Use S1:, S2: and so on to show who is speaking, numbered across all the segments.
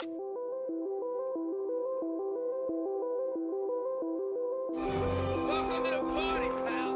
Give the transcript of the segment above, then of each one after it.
S1: Welcome to the party, pal!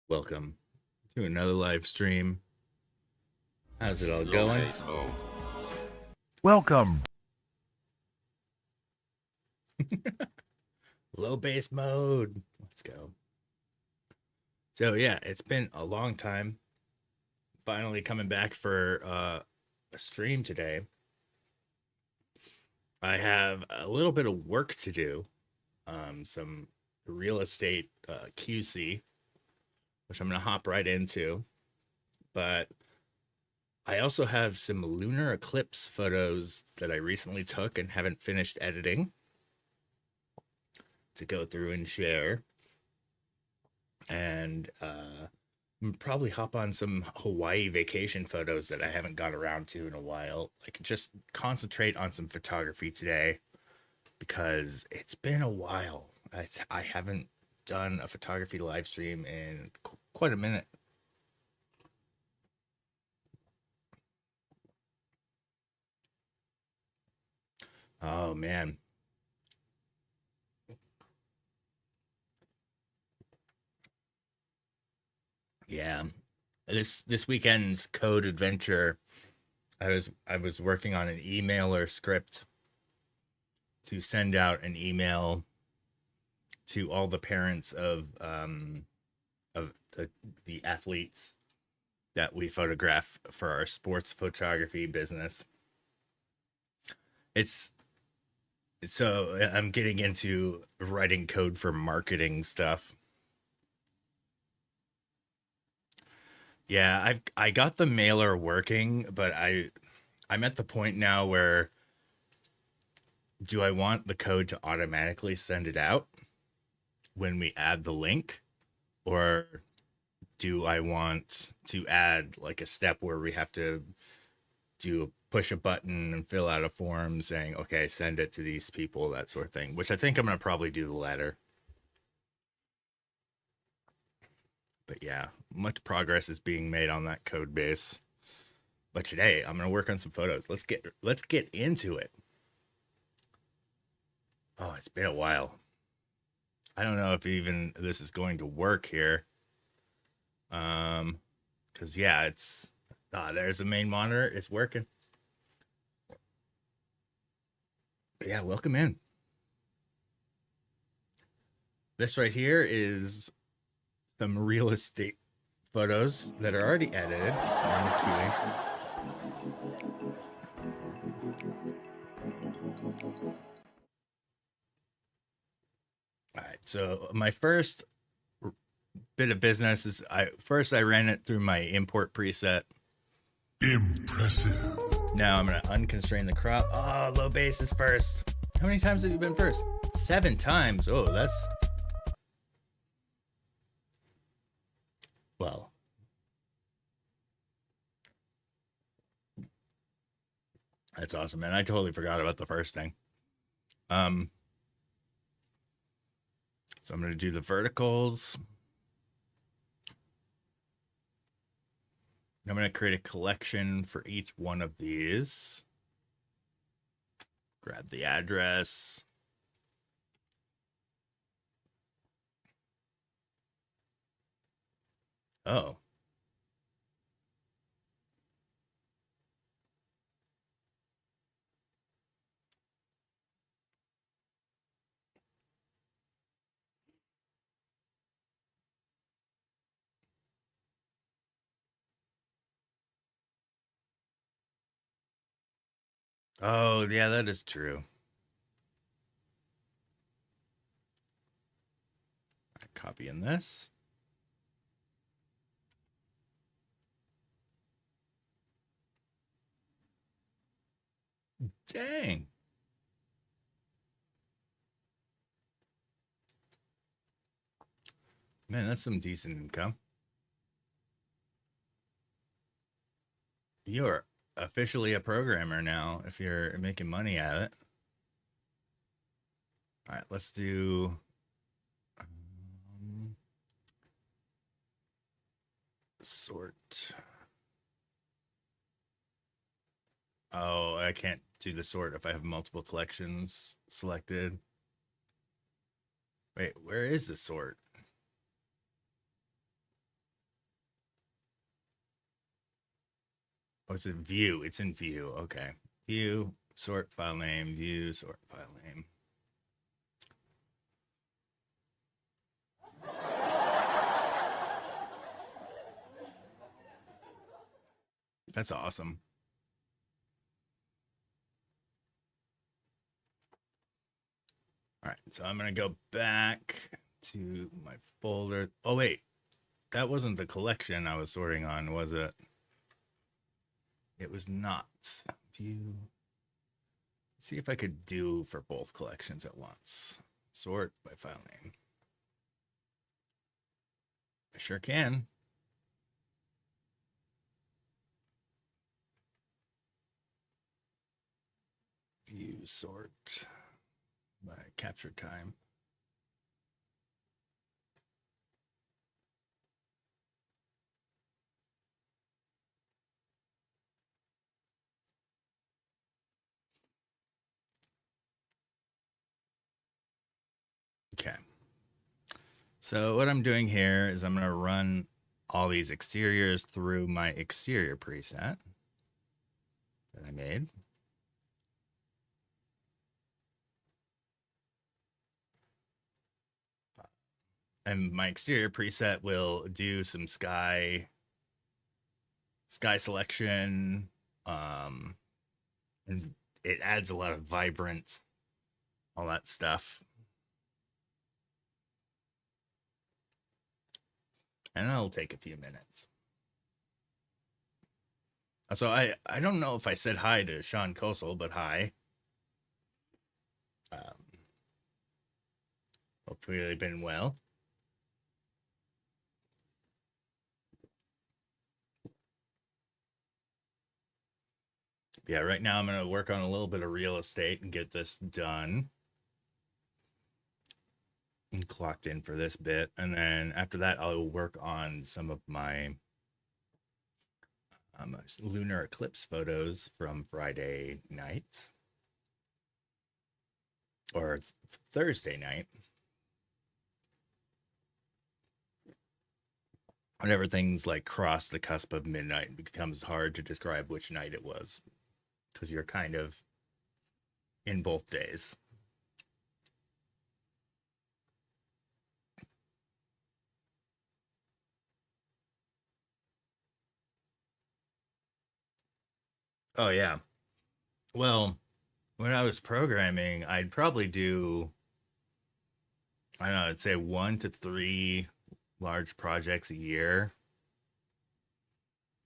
S2: Welcome to another live stream. How's it all
S3: Low
S2: going?
S3: base mode.
S4: Welcome.
S2: Low base mode. Let's go. So yeah, it's been a long time. Finally coming back for a stream today. I have a little bit of work to do. Some real estate QC, which I'm gonna hop right into. But I also have some lunar eclipse photos that I recently took and haven't finished editing to go through and share. And probably hop on some Hawaii vacation photos that I haven't got around to in a while. Like, just concentrate on some photography today because it's been a while. I haven't done a photography live stream in quite a minute. Oh man. Yeah. This weekend's code adventure, I was working on an emailer script to send out an email to all the parents of the athletes that we photograph for our sports photography business. It's so I'm getting into writing code for marketing stuff. Yeah, I got the mailer working, but I'm at the point now where do I want the code to automatically send it out when we add the link, or do I want to add like a step where we have to push a button and fill out a form saying, okay, send it to these people, that sort of thing, which I think I'm going to probably do the latter. But yeah, much progress is being made on that code base. But today I'm going to work on some photos. Let's get into it. Oh, it's been a while. I don't know if even this is going to work here. Cuz yeah, it's there's the main monitor. It's working. But yeah, welcome in. This right here is some real estate photos that are already edited. I'm queuing. All right, so my first bit of business is I ran it through my import preset.
S4: Impressive.
S2: Now I'm gonna unconstrain the crop. Oh, low base is first. How many times have you been first? 7 times. Oh, that's well. That's awesome, man. I totally forgot about the first thing. So I'm gonna do the verticals. I'm going to create a collection for each one of these. Grab the address. Oh. Oh, yeah, that is true. Copying this. Dang. Man, that's some decent income. You're officially a programmer now if you're making money at it. All right, let's do sort. Oh, I can't do the sort if I have multiple collections selected. Wait, where is the sort? Oh, it's in view. It's in view. Okay. View, sort file name, view, sort file name. That's awesome. All right, so I'm going to go back to my folder. Oh, wait. That wasn't the collection I was sorting on, was it? It was not. View. Let's see if I could do for both collections at once. Sort by file name. I sure can. View sort by capture time. Okay. So what I'm doing here is I'm going to run all these exteriors through my exterior preset that I made. And my exterior preset will do some sky selection, and it adds a lot of vibrance, all that stuff. And it'll take a few minutes. So I don't know if I said hi to Sean Kosel, but hi. Hopefully they've been well. Yeah, right now I'm going to work on a little bit of real estate and get this done. And clocked in for this bit. And then after that, I'll work on some of my lunar eclipse photos from Friday night. Or Thursday night. Whenever things like cross the cusp of midnight, it becomes hard to describe which night it was. Because you're kind of in both days. Oh, yeah. Well, when I was programming, I'd probably do, I don't know, I'd say 1 to 3 large projects a year.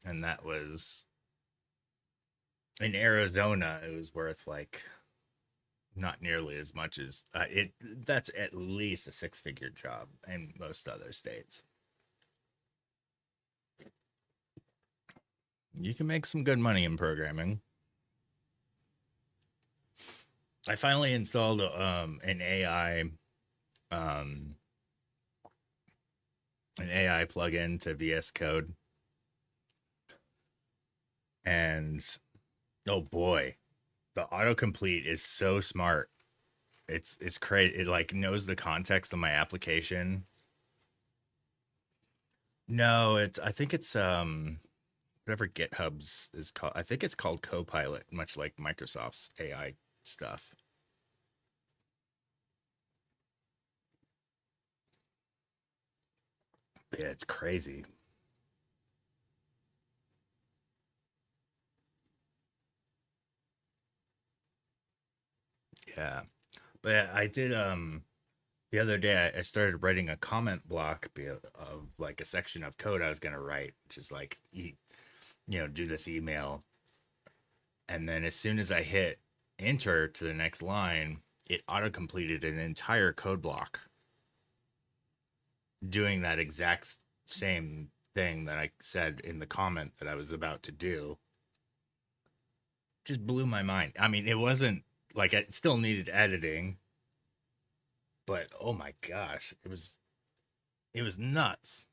S2: And that was in Arizona, it was worth like not nearly as much as it. That's at least a 6-figure job in most other states. You can make some good money in programming. I finally installed an AI plugin to VS Code, and oh boy, the autocomplete is so smart. It's crazy. It like knows the context of my application. No, I think it's whatever GitHub's is called. I think it's called Copilot, much like Microsoft's AI stuff. Yeah, it's crazy. Yeah. But I did the other day I started writing a comment block of like a section of code I was gonna write, which is like do this email, and then as soon as I hit enter to the next line, it auto completed an entire code block doing that exact same thing that I said in the comment that I was about to do. Just blew my mind. I mean, it wasn't like it still needed editing, but oh my gosh, it was nuts.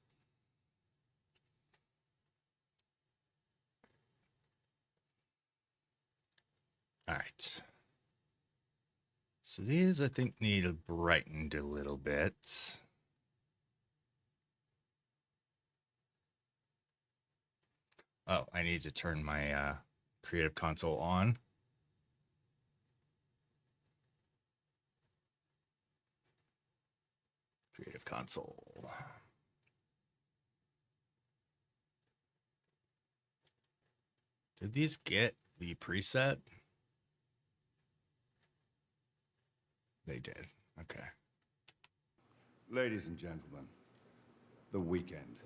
S2: All right. So these I think need brightened a little bit. Oh, I need to turn my Creative Console on. Creative Console. Did these get the preset? They did. Okay.
S3: Ladies and gentlemen, the weekend.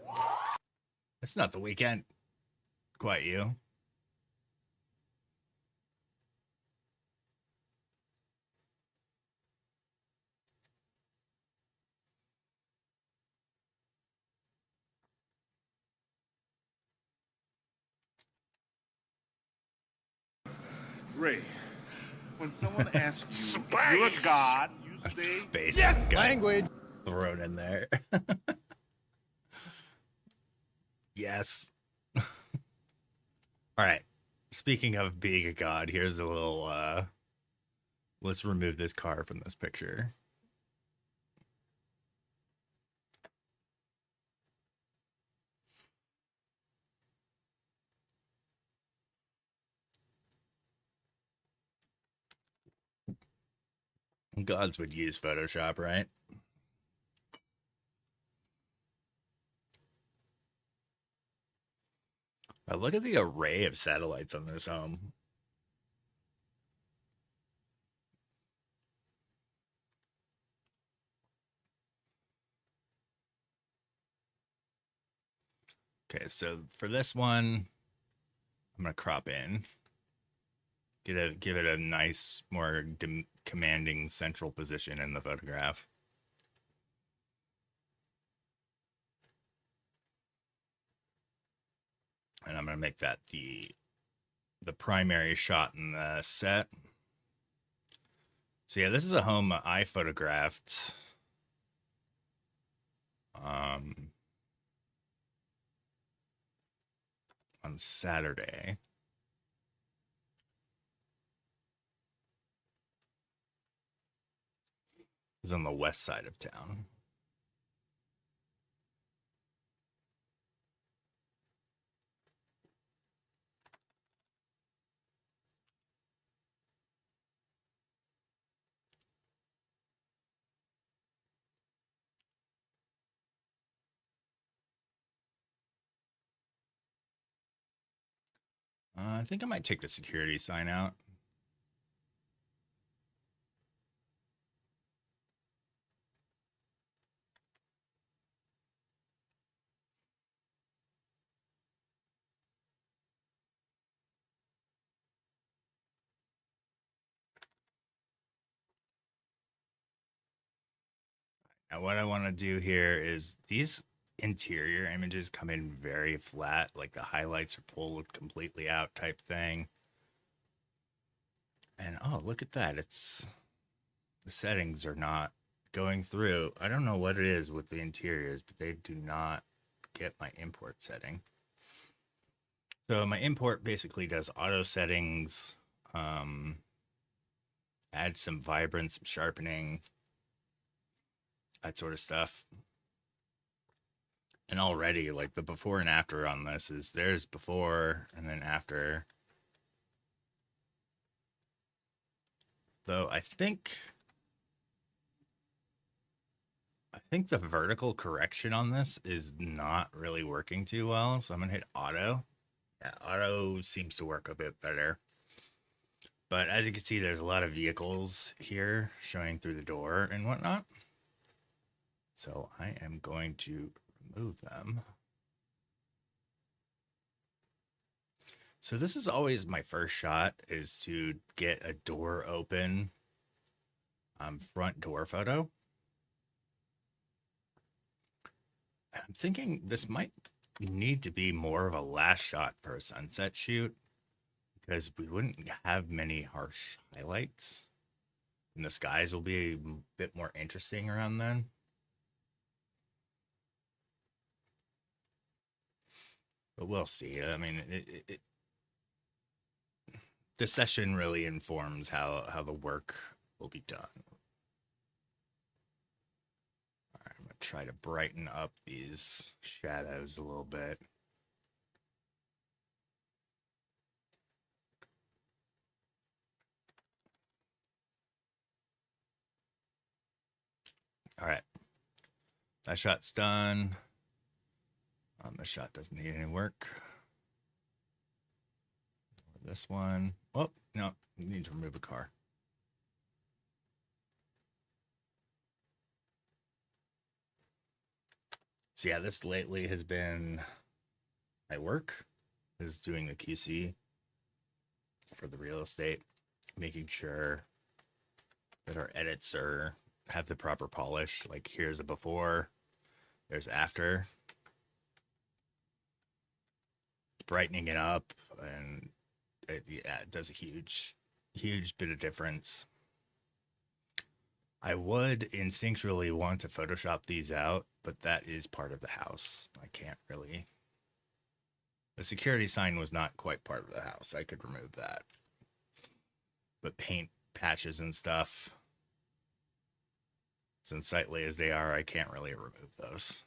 S2: It's not the weekend. Quite you.
S5: Ray, when someone asks you if you're a god, you say
S2: Space
S5: yes.
S2: language thrown in there. Yes. All right. Speaking of being a god, here's a little let's remove this car from this picture. Gods would use Photoshop, right? Look at the array of satellites on this home. Okay, so for this one, I'm gonna crop in, give it a nice, more commanding central position in the photograph. And I'm gonna make that the primary shot in the set. So yeah, this is a home I photographed on Saturday. It's on the west side of town. I think I might take the security sign out. Now, what I want to do here is these interior images come in very flat, like the highlights are pulled completely out type thing. And oh, look at that. It's the settings are not going through. I don't know what it is with the interiors, but they do not get my import setting. So my import basically does auto settings, add some vibrance, some sharpening, that sort of stuff. And already, like the before and after on this is there's before and then after. Though I think the vertical correction on this is not really working too well. So I'm gonna hit auto. Yeah, auto seems to work a bit better. But as you can see, there's a lot of vehicles here showing through the door and whatnot. So I am going to remove them. So this is always my first shot, is to get a door open, front door photo. I'm thinking this might need to be more of a last shot for a sunset shoot, because we wouldn't have many harsh highlights and the skies will be a bit more interesting around then. But we'll see. I mean, the session really informs how the work will be done. All right, I'm gonna try to brighten up these shadows a little bit. All right. That shot's done. This shot doesn't need any work. This one. Oh, no. We need to remove a car. So yeah, this lately has been my work, is doing the QC for the real estate, making sure that our edits have the proper polish. Like here's a before, there's after, brightening it up, and it does a huge bit of difference. I would instinctually want to Photoshop these out, but that is part of the house. I can't really. The security sign was not quite part of the house. I could remove that. But paint patches and stuff, as unsightly as they are, I can't really remove those.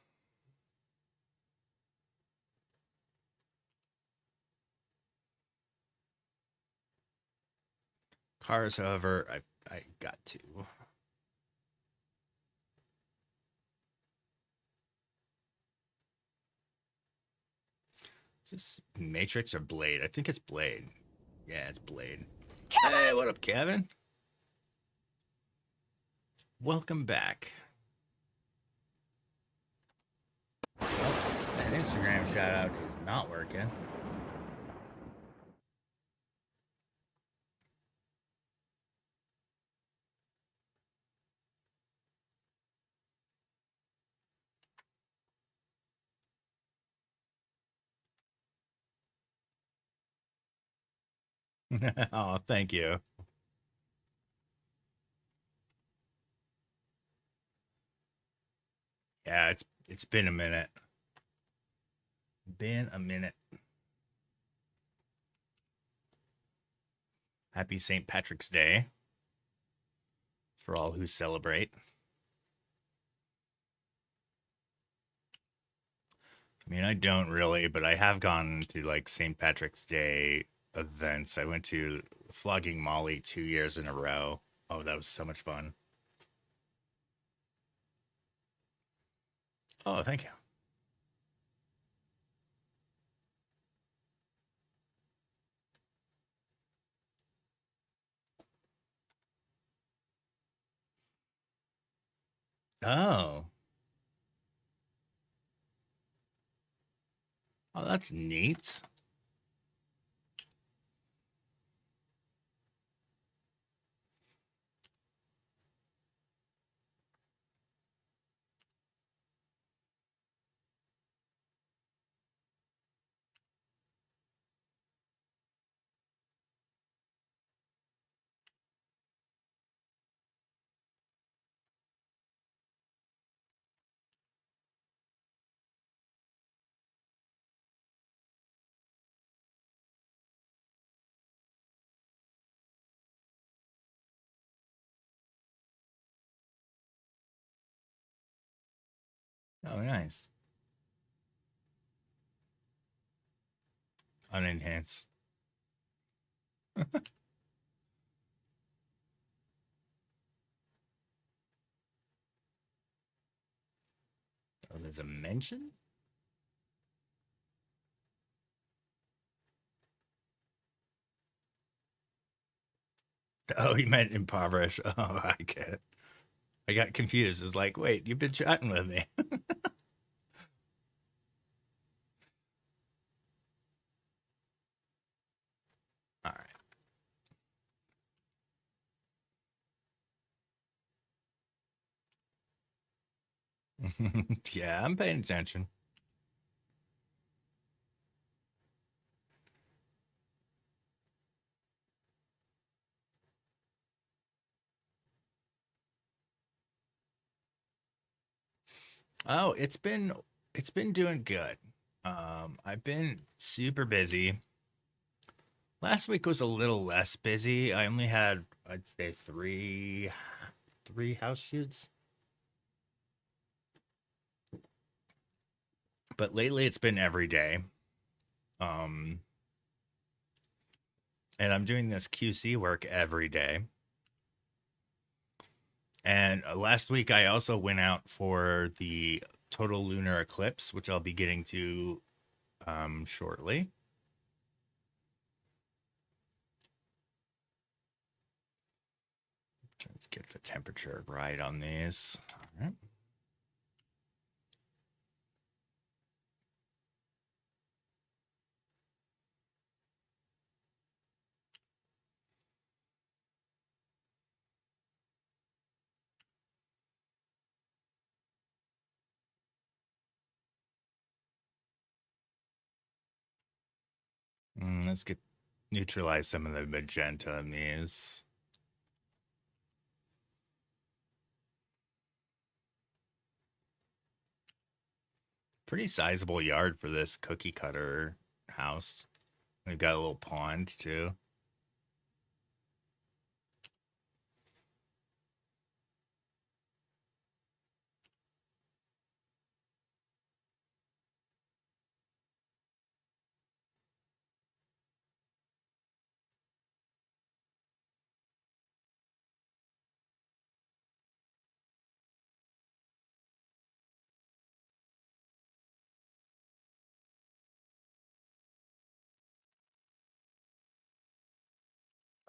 S2: Cars, however, I got to. Is this Matrix or Blade? I think it's Blade. Yeah, it's Blade. Kevin! Hey, what up, Kevin? Welcome back. Well, that Instagram shout out is not working. Oh, thank you. Yeah, it's been a minute. Been a minute. Happy St. Patrick's Day for all who celebrate. I mean, I don't really, but I have gone to like St. Patrick's Day events. I went to Flogging Molly 2 years in a row. Oh, that was so much fun. Oh, thank you. Oh. Oh, that's neat. Oh, nice. Unenhanced. Oh, there's a mention? Oh, he meant impoverish. Oh, I get it. I got confused. It's like, wait, you've been chatting with me. All right. Yeah, I'm paying attention. Oh, it's been doing good. I've been super busy. Last week was a little less busy. I only had, I'd say, three house shoots. But lately it's been every day. Um, and I'm doing this QC work every day. And last week I also went out for the total lunar eclipse, which I'll be getting to shortly. Let's get the temperature right on these. All right. Let's get neutralize some of the magenta in these. Pretty sizable yard for this cookie cutter house. We've got a little pond too.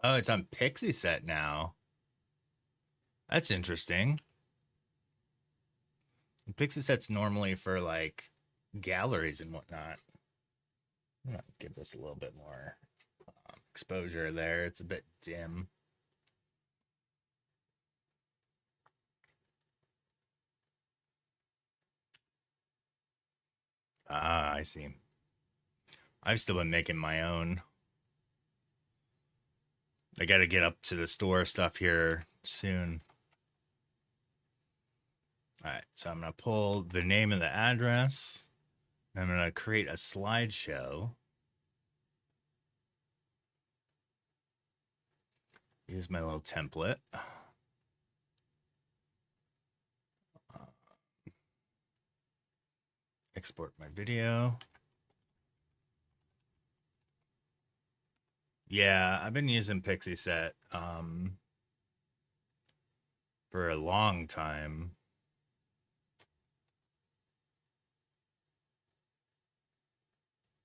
S2: Oh, it's on Pixie Set now. That's interesting. Pixie Set's normally for like galleries and whatnot. I'm gonna give this a little bit more exposure there. It's a bit dim. Ah, I see. I've still been making my own. I got to get up to the store stuff here soon. All right, so I'm going to pull the name and the address. I'm going to create a slideshow. Use my little template. Export my video. Yeah, I've been using Pixie Set for a long time.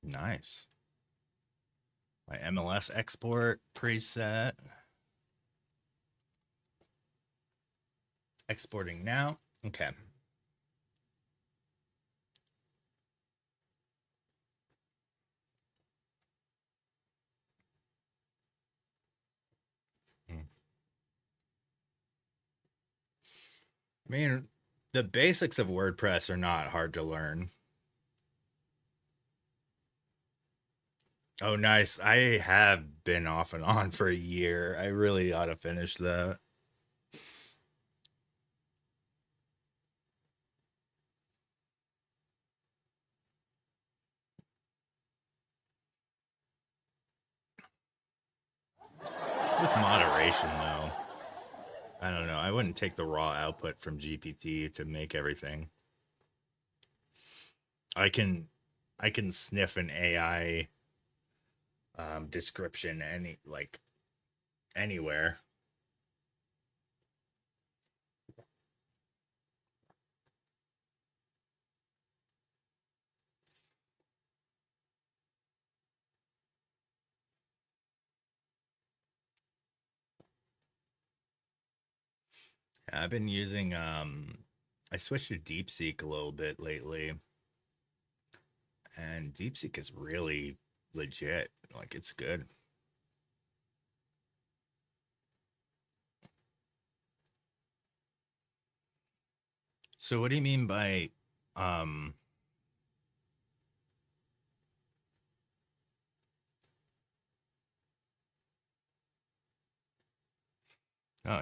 S2: Nice. My MLS export preset. Exporting now. Okay. I mean, the basics of WordPress are not hard to learn. Oh, nice. I have been off and on for a year. I really ought to finish that. With moderation, though. I don't know. I wouldn't take the raw output from GPT to make everything. I can sniff an AI description anywhere. Yeah, I've been using I switched to DeepSeek a little bit lately. And DeepSeek is really legit. Like, it's good. So what do you mean by oh,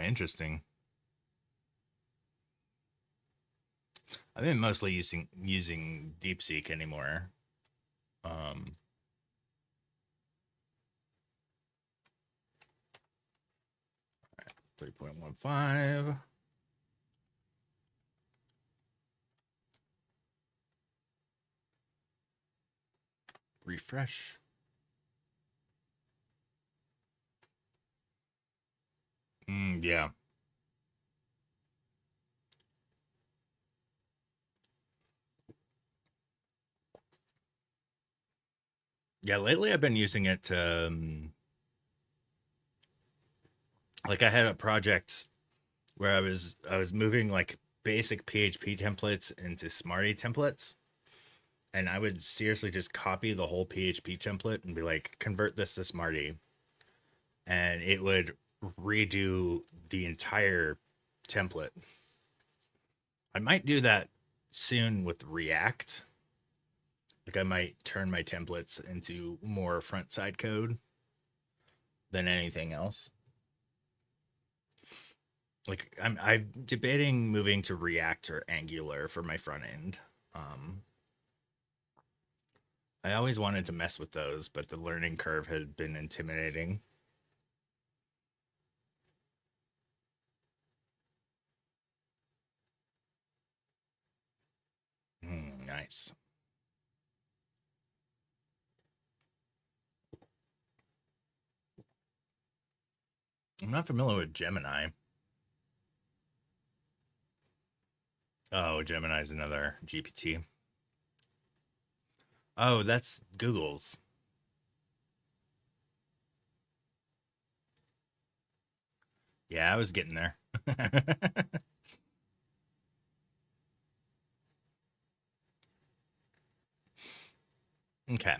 S2: interesting. I've been mostly using DeepSeek anymore. 3.15. Refresh. Yeah. Yeah, lately I've been using it to like I had a project where I was moving like basic PHP templates into Smarty templates, and I would seriously just copy the whole PHP template and be like, convert this to Smarty, and it would redo the entire template. I might do that soon with React. Like I might turn my templates into more front side code than anything else. Like I'm debating moving to React or Angular for my front end. Um, I always wanted to mess with those, but the learning curve had been intimidating. Nice. I'm not familiar with Gemini. Oh, Gemini is another GPT. Oh, that's Google's. Yeah, I was getting there. Okay.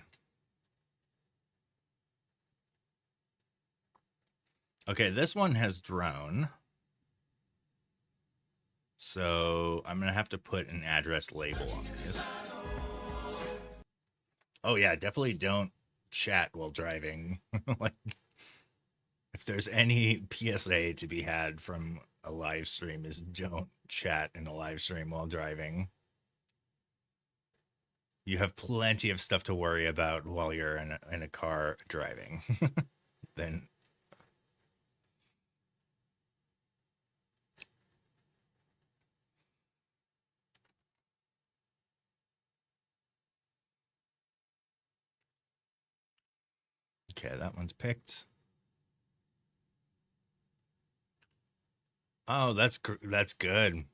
S2: Okay, this one has drone. So I'm going to have to put an address label on these. Oh, yeah, definitely don't chat while driving. Like, if there's any PSA to be had from a live stream, is don't chat in a live stream while driving. You have plenty of stuff to worry about while you're in a car driving. Then, okay, that one's picked. Oh, that's good.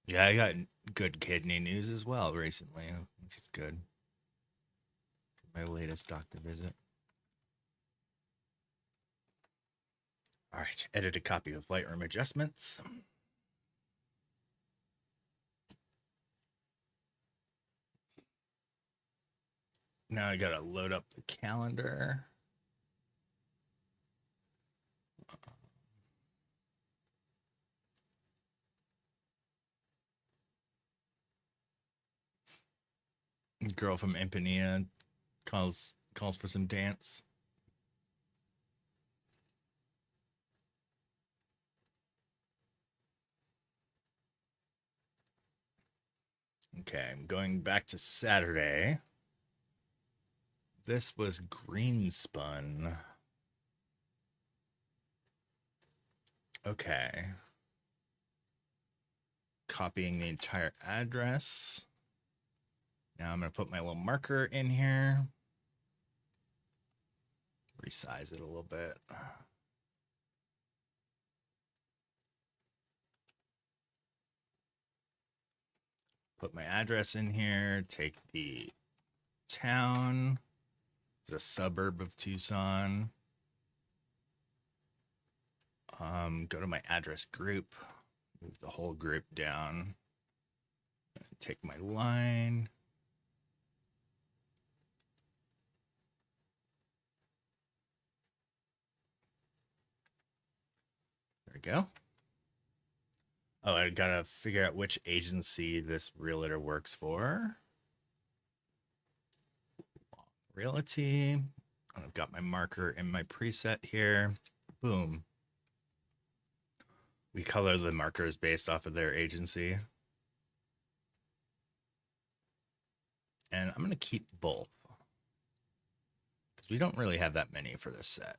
S2: Yeah, I got good kidney news as well recently, which is good. My latest doctor visit. All right, edit a copy of Lightroom adjustments. Now I gotta load up the calendar. Girl from Empanilla calls for some dance. Okay, I'm going back to Saturday. This was green spun. Okay. Copying the entire address. Now I'm going to put my little marker in here. Resize it a little bit. Put my address in here. Take the town. It's a suburb of Tucson. Go to my address group. Move the whole group down. Take my line. There we go. Oh, I gotta figure out which agency this realtor works for. Realty. I've got my marker in my preset here. Boom. We color the markers based off of their agency. And I'm going to keep both, because we don't really have that many for this set.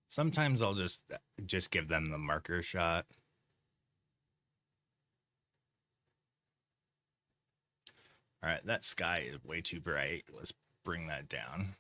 S2: Sometimes I'll just give them the marker shot. All right, that sky is way too bright. Let's bring that down.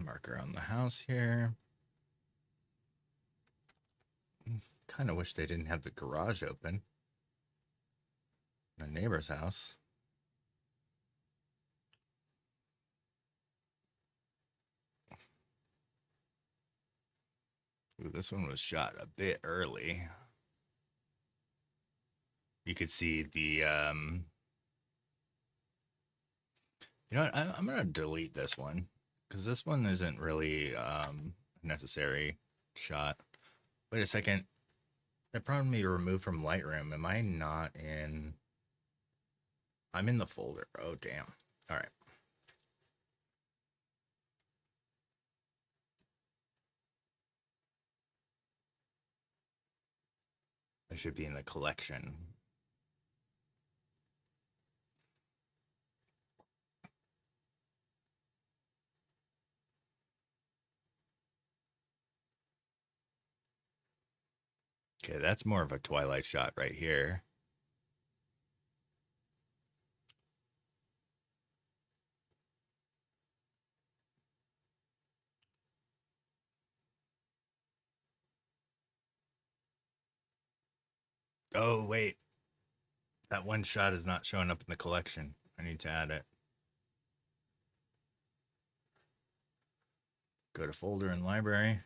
S2: Marker on the house here. Kind of wish they didn't have the garage open. The neighbor's house. Ooh, this one was shot a bit early. You could see the, you know what? I'm going to delete this one because this one isn't really a necessary shot. Wait a second. That prompted me to remove from Lightroom. Am I not in? I'm in the folder. Oh, damn. All right. I should be in the collection. Okay, that's more of a Twilight shot right here. Oh, wait. That one shot is not showing up in the collection. I need to add it. Go to folder and library.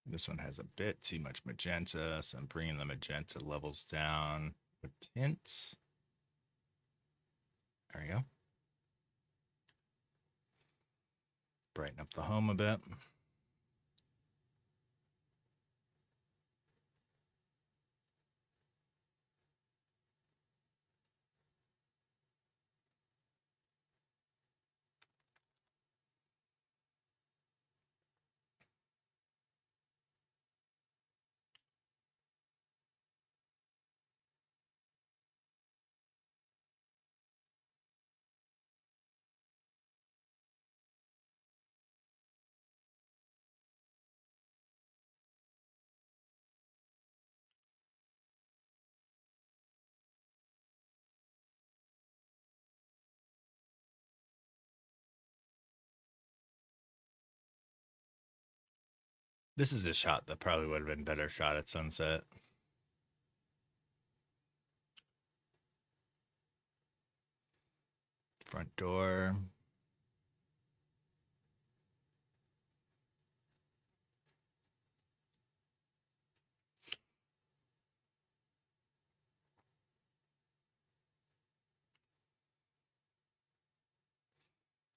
S2: This one has a bit too much magenta, so I'm bringing the magenta levels down with tints. There we go. Brighten up the home a bit. This is a shot that probably would have been better shot at sunset. Front door.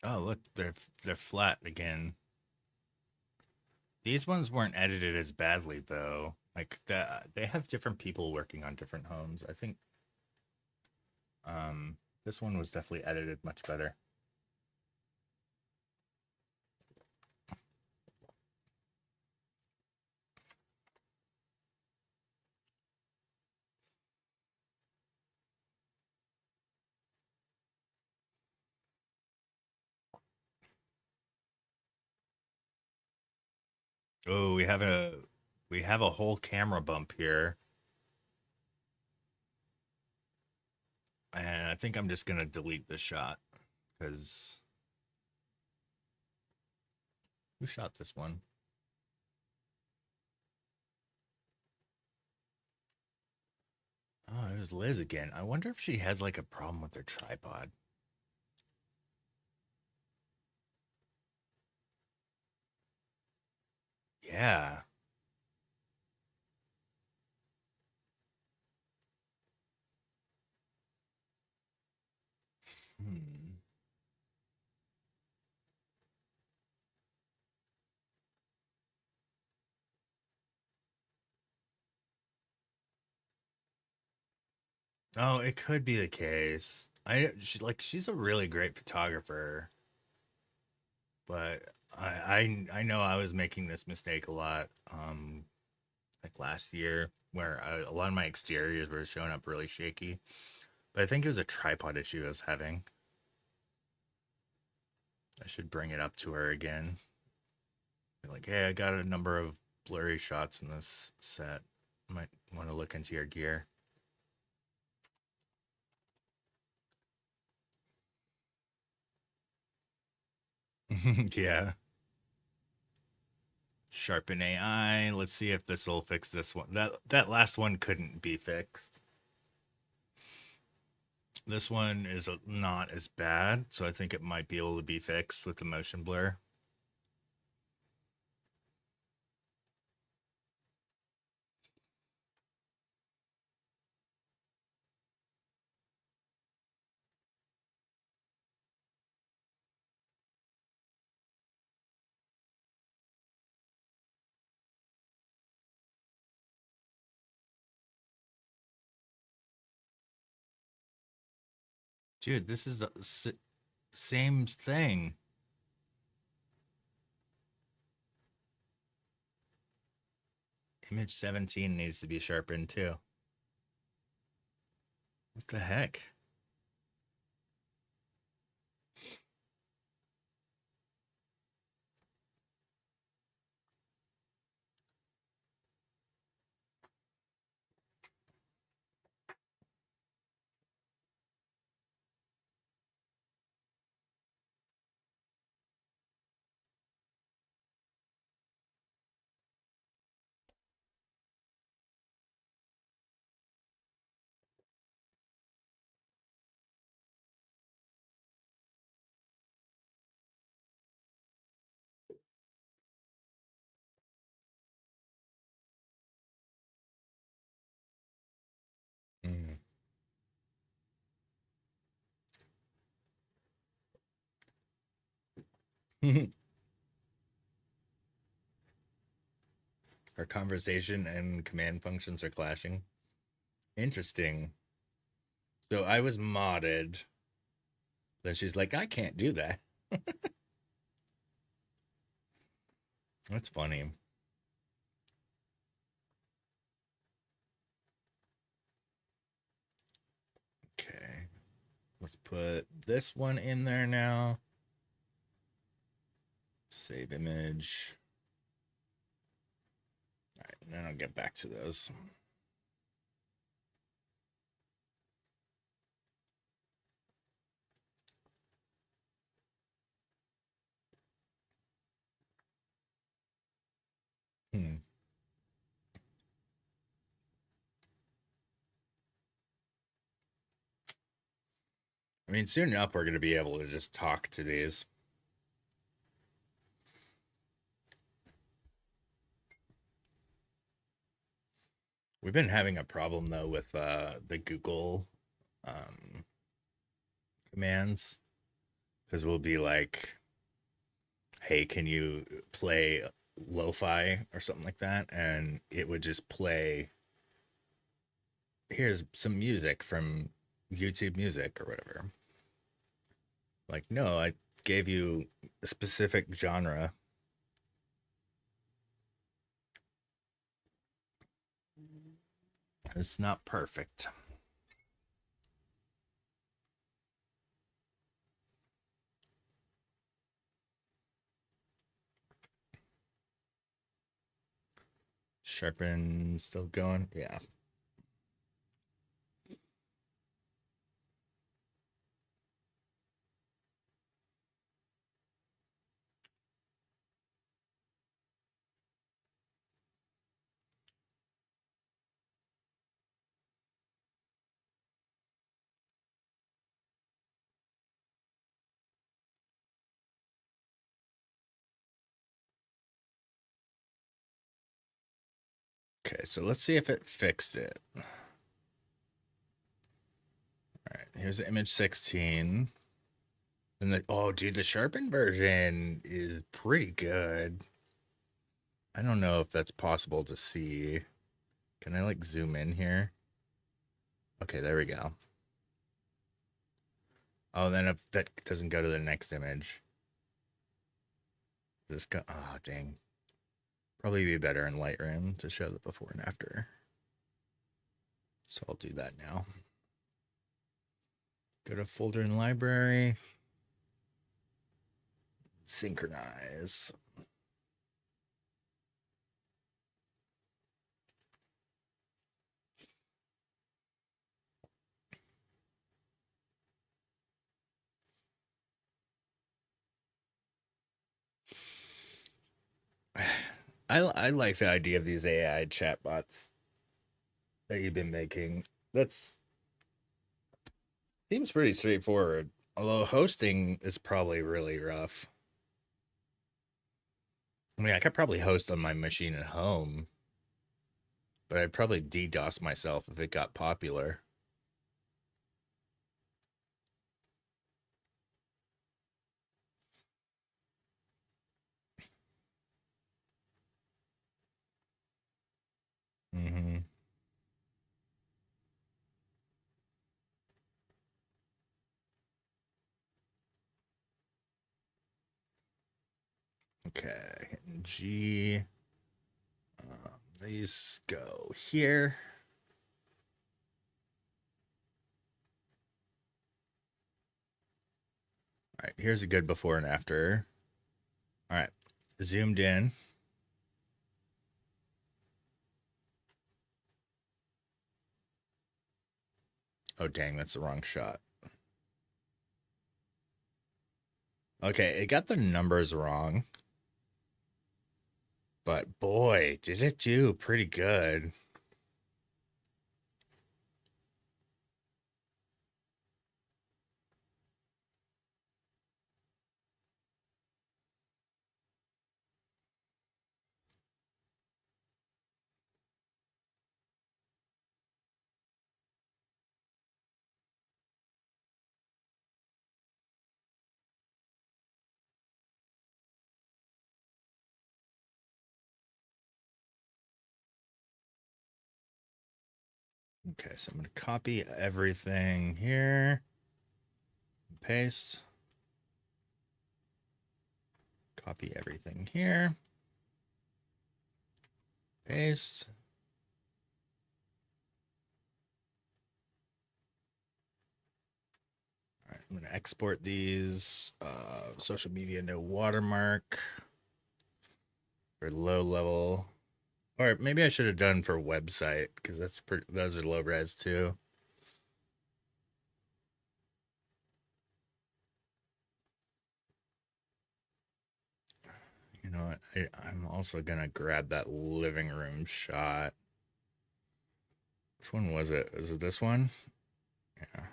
S2: Oh, look, they're flat again. These ones weren't edited as badly though. Like they have different people working on different homes. I think this one was definitely edited much better. Oh, we have a whole camera bump here. And I think I'm just gonna delete this shot because who shot this one? Oh, it was Liz again. I wonder if she has like a problem with her tripod. Yeah. Hmm. Oh, it could be the case. She's a really great photographer, but I know I was making this mistake a lot. Like last year, where a lot of my exteriors were showing up really shaky. But I think it was a tripod issue I was having. I should bring it up to her again. Be like, hey, I got a number of blurry shots in this set. Might want to look into your gear. Yeah. Sharpen AI. Let's see if this will fix this one. That last one couldn't be fixed. This one is not as bad, so I think it might be able to be fixed with the motion blur. Dude, this is a same thing. Image 17 needs to be sharpened too. What the heck? Mm. Our conversation and command functions are clashing. Interesting. So I was modded. Then she's like, I can't do that. That's funny. Okay. Let's put this one in there now. Save image. All right, and then I'll get back to those. Hmm. I mean, soon enough, we're going to be able to just talk to these. We've been having a problem, though, with the Google commands. Because we'll be like, hey, can you play lo-fi or something like that? And it would just play, here's some music from YouTube Music or whatever. Like, no, I gave you a specific genre. It's not perfect. Sharpen still going? Yeah. Okay, so let's see if it fixed it. All right, here's the image 16. And the, oh, dude, the sharpened version is pretty good. I don't know if that's possible to see. Can I like zoom in here? Okay, there we go. Oh, then if that doesn't go to the next image, just go. Oh, dang. Probably be better in Lightroom to show the before and after. So I'll do that now. Go to folder in library. Synchronize. I like the idea of these AI chatbots that you've been making. That's seems pretty straightforward. Although hosting is probably really rough. I mean, I could probably host on my machine at home, but I'd probably DDoS myself if it got popular. Mm-hmm. Okay, hitting G. These go here. All right, here's a good before and after. All right, zoomed in. Oh, dang, that's the wrong shot. Okay, it got the numbers wrong. But boy, did it do pretty good. Okay, so I'm going to copy everything here. Paste. Copy everything here. Paste. All right, I'm going to export these. Social media, no watermark. For low level. Or maybe I should have done for website because that's pretty, those are low res too. You know what? I'm also gonna grab that living room shot. Which one was it? Was it this one? Yeah.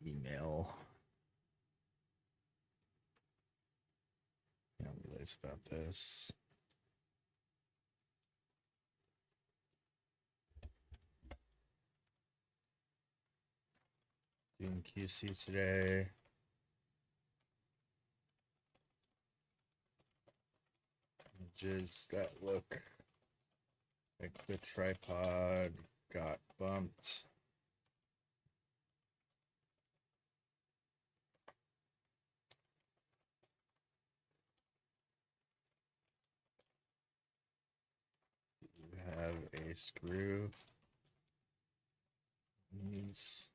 S2: Email. Yeah, relates about this. Doing QC today. Images that look like the tripod got bumped. You have a screw. Needs.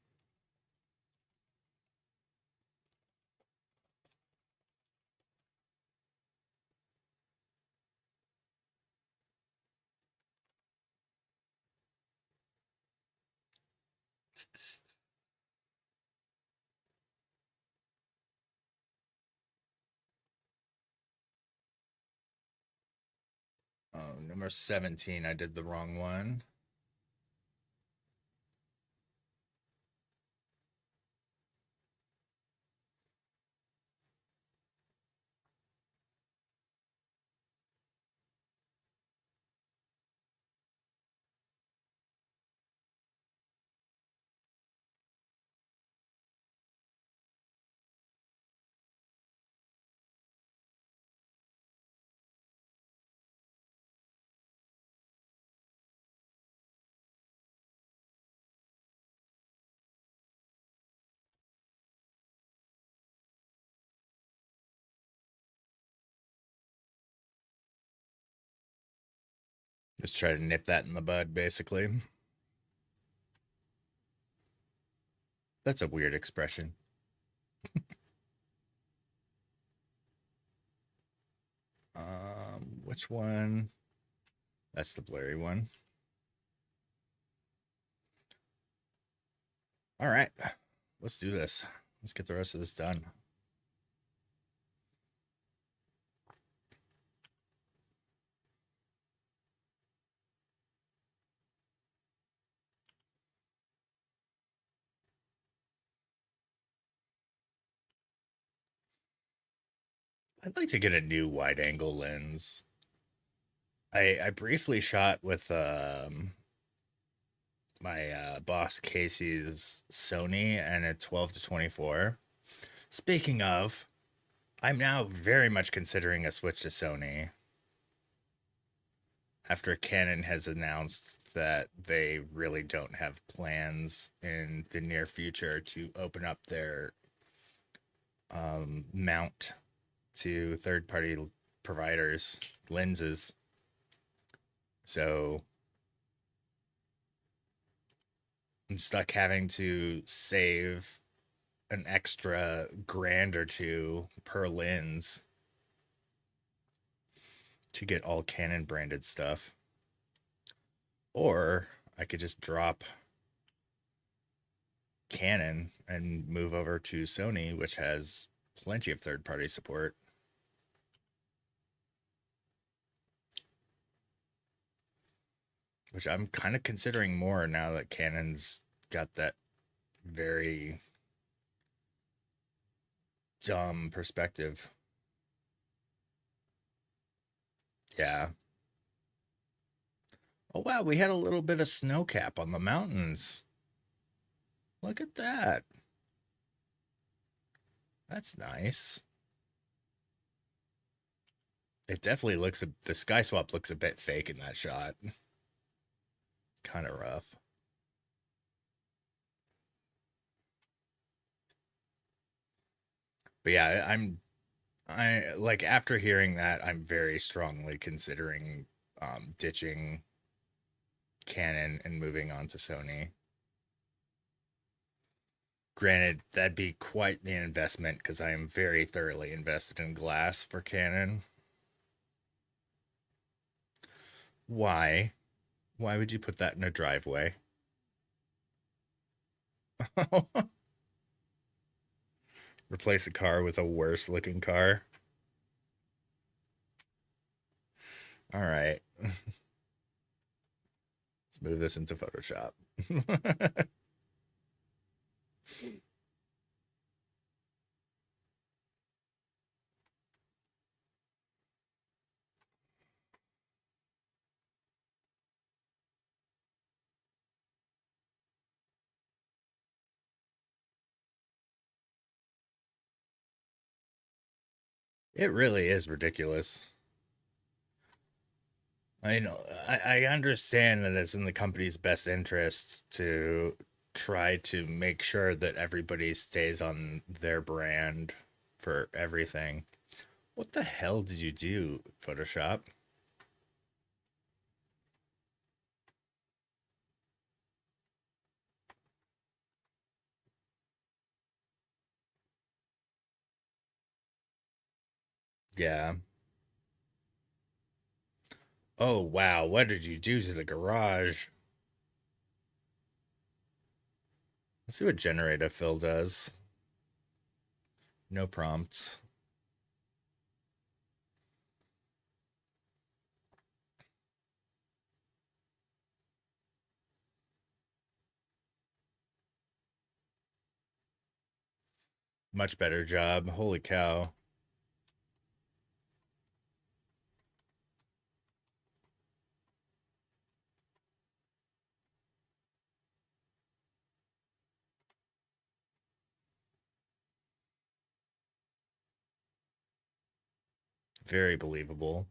S2: Oh, number 17. I did the wrong one. Just try to nip that in the bud, basically. That's a weird expression. Which one? That's the blurry one. All right, let's do this. Let's get the rest of this done. I'd like to get a new wide angle lens. I briefly shot with my boss Casey's Sony and a 12 to 24. Speaking of, I'm now very much considering a switch to Sony after Canon has announced that they really don't have plans in the near future to open up their mount to third-party providers lenses. So I'm stuck having to save an extra grand or two per lens to get all Canon branded stuff. Or I could just drop Canon and move over to Sony, which has plenty of third party support. Which I'm kind of considering more now that Canon's got that very dumb perspective. Yeah. Oh, wow. We had a little bit of snow cap on the mountains. Look at that. That's nice. It definitely looks, the sky swap looks a bit fake in that shot. Kind of rough. But yeah, I like after hearing that, I'm very strongly considering ditching Canon and moving on to Sony. Granted, that'd be quite the investment because I am very thoroughly invested in glass for Canon. Why? Why would you put that in a driveway? Replace a car with a worse looking car. All right. Let's move this into Photoshop. It really is ridiculous. I know. I understand that it's in the company's best interest to try to make sure that everybody stays on their brand for everything. What the hell did you do, Photoshop? Yeah. Oh, wow. What did you do to the garage? Let's see what generator fill does. No prompts. Much better job. Holy cow. Very believable.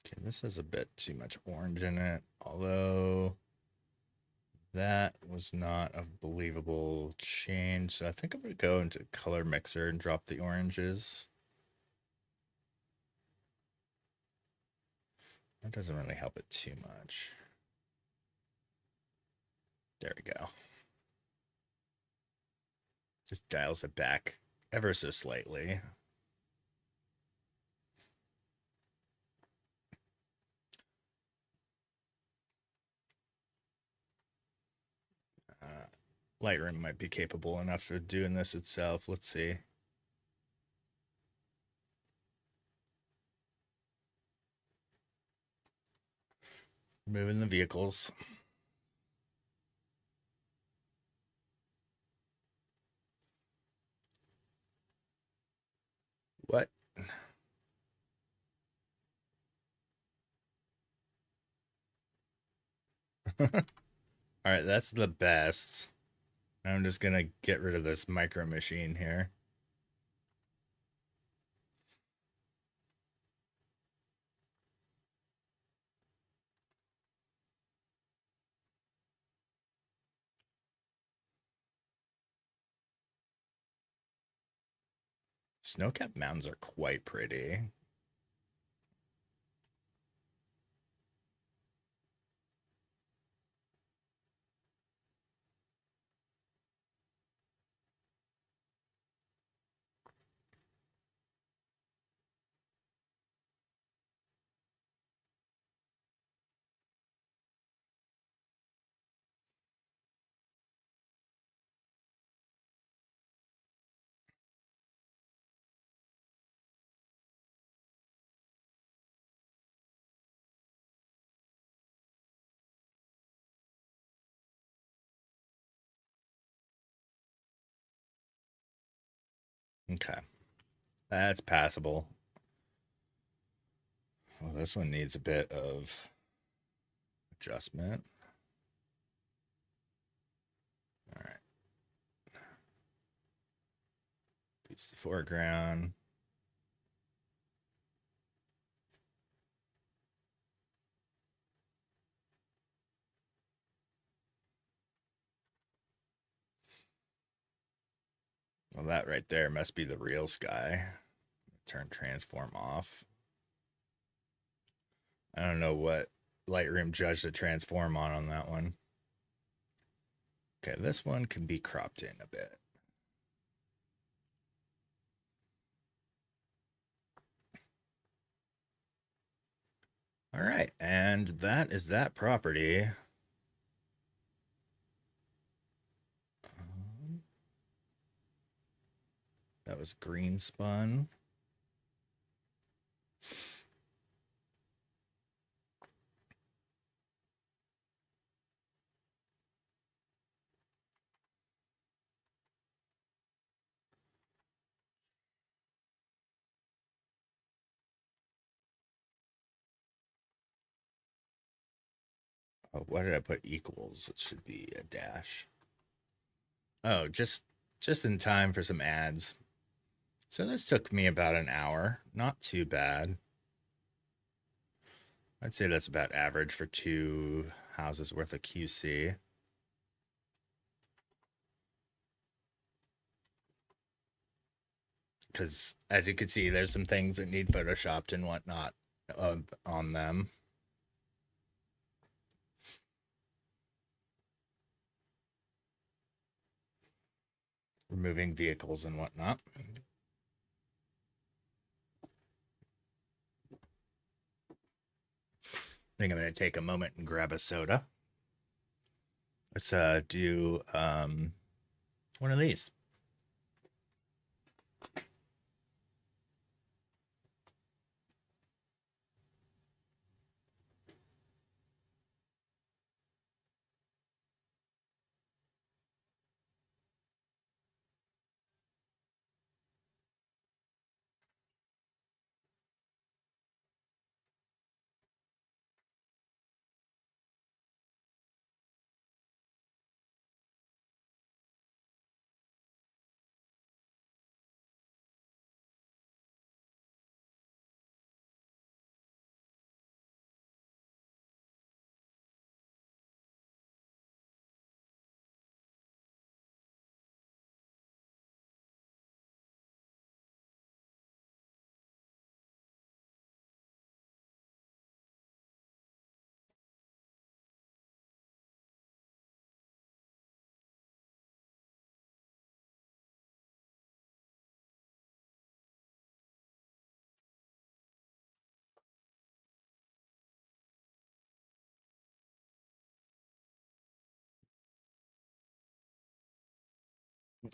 S2: Okay, this has a bit too much orange in it. Although That was not a believable change, so I think I'm going to go into color mixer and drop the oranges. That doesn't really help it too much. There we go. Just dials it back ever so slightly. Lightroom might be capable enough of doing this itself. Let's see. Moving the vehicles. What? All right, that's the best. I'm just gonna get rid of this micro machine here. Snow-capped mountains are quite pretty. Okay. That's passable. Well, this one needs a bit of adjustment. All right. Boost the foreground. Well, that right there must be the real sky. Turn transform off. I don't know what Lightroom judged the transform on that one. Okay, this one can be cropped in a bit. All right, and that is that property. That was green spun. Oh, why did I put equals? It should be a dash. Oh, just in time for some ads. So this took me about an hour. Not too bad. I'd say that's about average for 2 houses worth of QC. Because as you can see, there's some things that need photoshopped and whatnot on them. Removing vehicles and whatnot. I think I'm going to take a moment and grab a soda. Let's do one of these.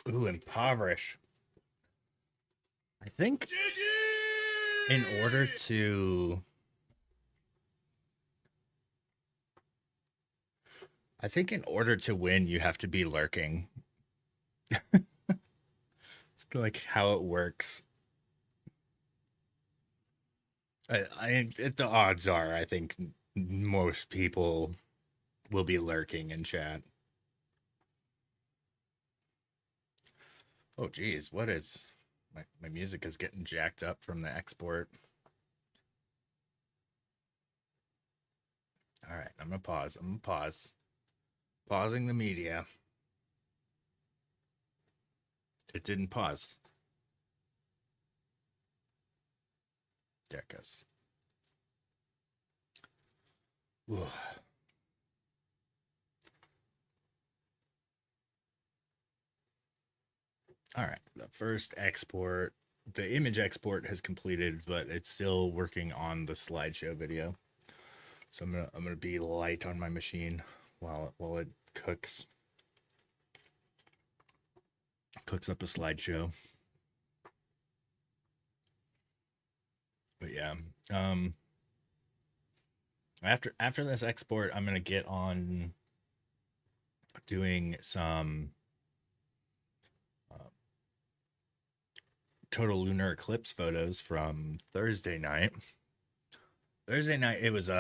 S2: Ooh, impoverish. I think in order to win, you have to be lurking. It's like how it works. The odds are, I think most people will be lurking in chat. Oh, geez, what is my music is getting jacked up from the export. All right, I'm gonna pause. Pausing the media. It didn't pause. There it goes. Ooh. All right, the first export, the image export has completed, but it's still working on the slideshow video. So I'm gonna be light on my machine while it cooks up a slideshow. But yeah, after this export, I'm gonna get on doing some total lunar eclipse photos from Thursday night. Thursday night it was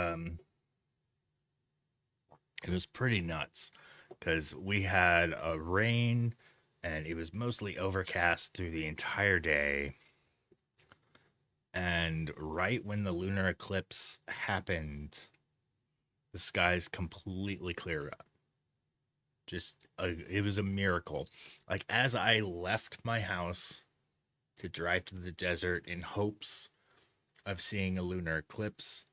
S2: pretty nuts because we had a rain and it was mostly overcast through the entire day. And right when the lunar eclipse happened, the skies completely cleared up. It was a miracle. Like, as I left my house to drive to the desert in hopes of seeing a lunar eclipse,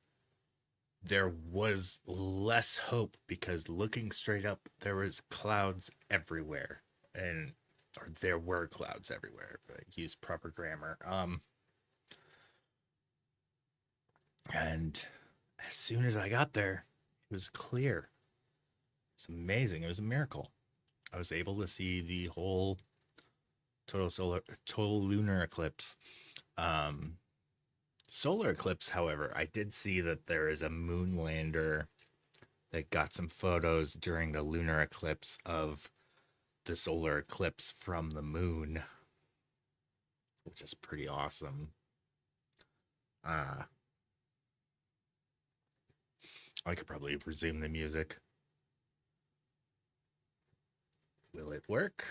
S2: there was less hope because looking straight up, there was clouds everywhere, or there were clouds everywhere. If I use proper grammar. And as soon as I got there, it was clear. It's amazing. It was a miracle. I was able to see the whole total lunar eclipse. Solar eclipse, however, I did see that there is a moon lander that got some photos during the lunar eclipse of the solar eclipse from the moon, which is pretty awesome. I could probably resume the music. Will it work?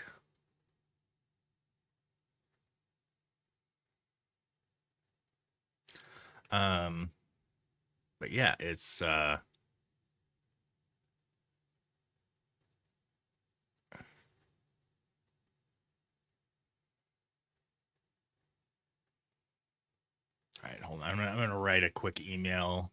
S2: But yeah, it's all right, hold on. I'm gonna write a quick email.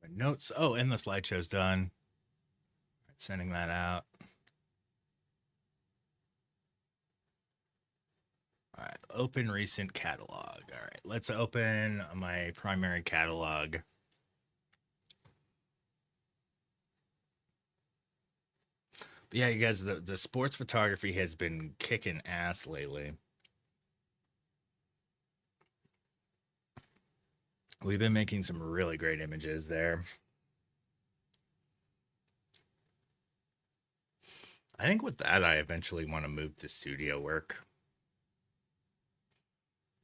S2: My notes. Oh, and the slideshow's done. Right, sending that out. All right, open recent catalog. All right, let's open my primary catalog. But yeah, you guys, the sports photography has been kicking ass lately. We've been making some really great images there. I think with that, I eventually want to move to studio work.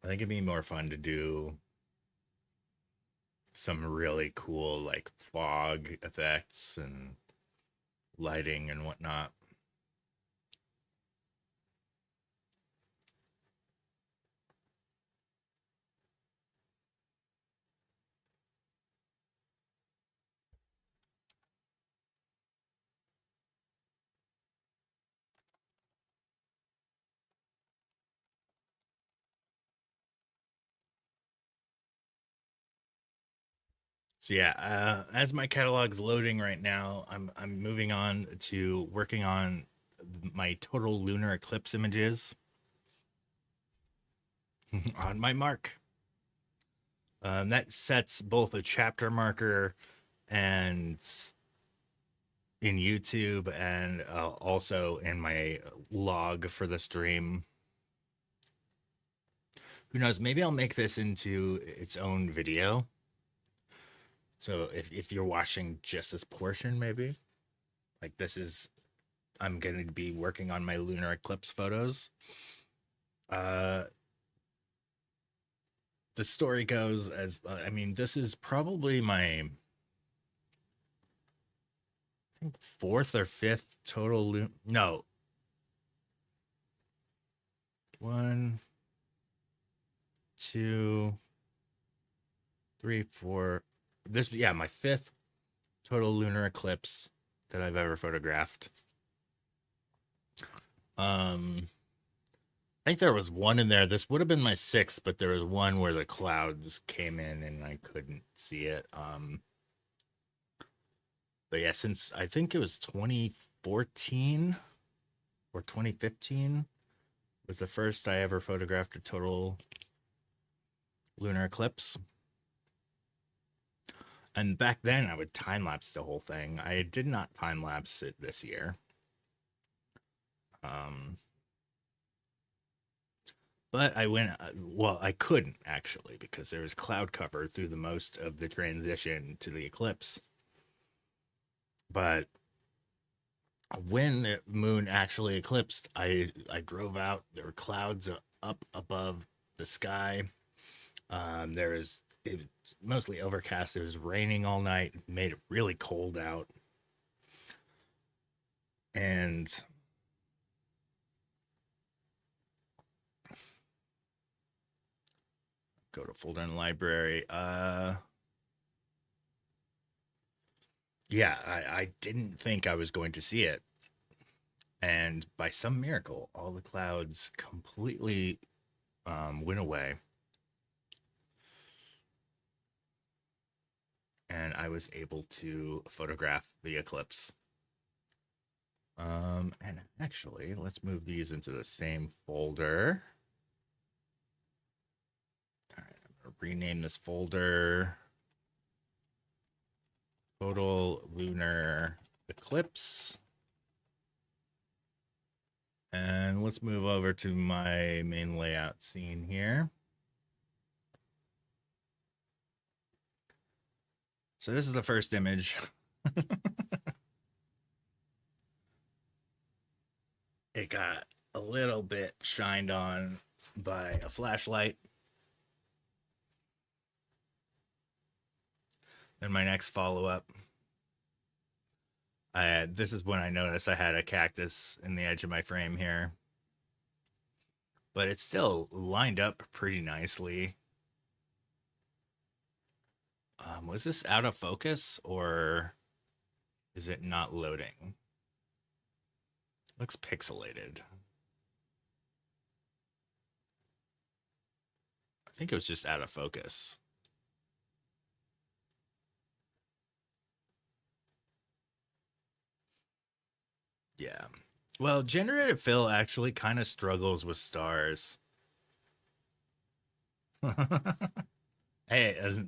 S2: I think it'd be more fun to do some really cool like fog effects and lighting and whatnot. So yeah, as my catalog's loading right now, I'm moving on to working on my total lunar eclipse images on my mark. That sets both a chapter marker and in YouTube and also in my log for the stream. Who knows? Maybe I'll make this into its own video. So if you're watching just this portion, maybe like this is, I'm going to be working on my lunar eclipse photos. The story goes as I mean, this is probably my I think fourth or fifth total. No, one, two, three, four. This, yeah, my fifth total lunar eclipse that I've ever photographed. I think there was one in there. This would have been my sixth, but there was one where the clouds came in and I couldn't see it. But yeah, since I think it was 2014 or 2015 was the first I ever photographed a total lunar eclipse. And back then I would time lapse the whole thing. I did not time lapse it this year. But I went, well, I couldn't actually because there was cloud cover through the most of the transition to the eclipse. But when the moon actually eclipsed, I drove out. There were clouds up above the sky. There was, it was mostly overcast. It was raining all night. It made it really cold out. And go to folder in the library. Yeah, I didn't think I was going to see it. And by some miracle, all the clouds completely went away. And I was able to photograph the eclipse. And actually, let's move these into the same folder. All right, I'm gonna rename this folder Total Lunar Eclipse. And let's move over to my main layout scene here. So this is the first image. It got a little bit shined on by a flashlight. Then my next follow-up, this is when I noticed I had a cactus in the edge of my frame here. But it's still lined up pretty nicely. Was this out of focus or is it not loading? Looks pixelated. I think it was just out of focus. Yeah. Well, generative fill actually kind of struggles with stars. Hey,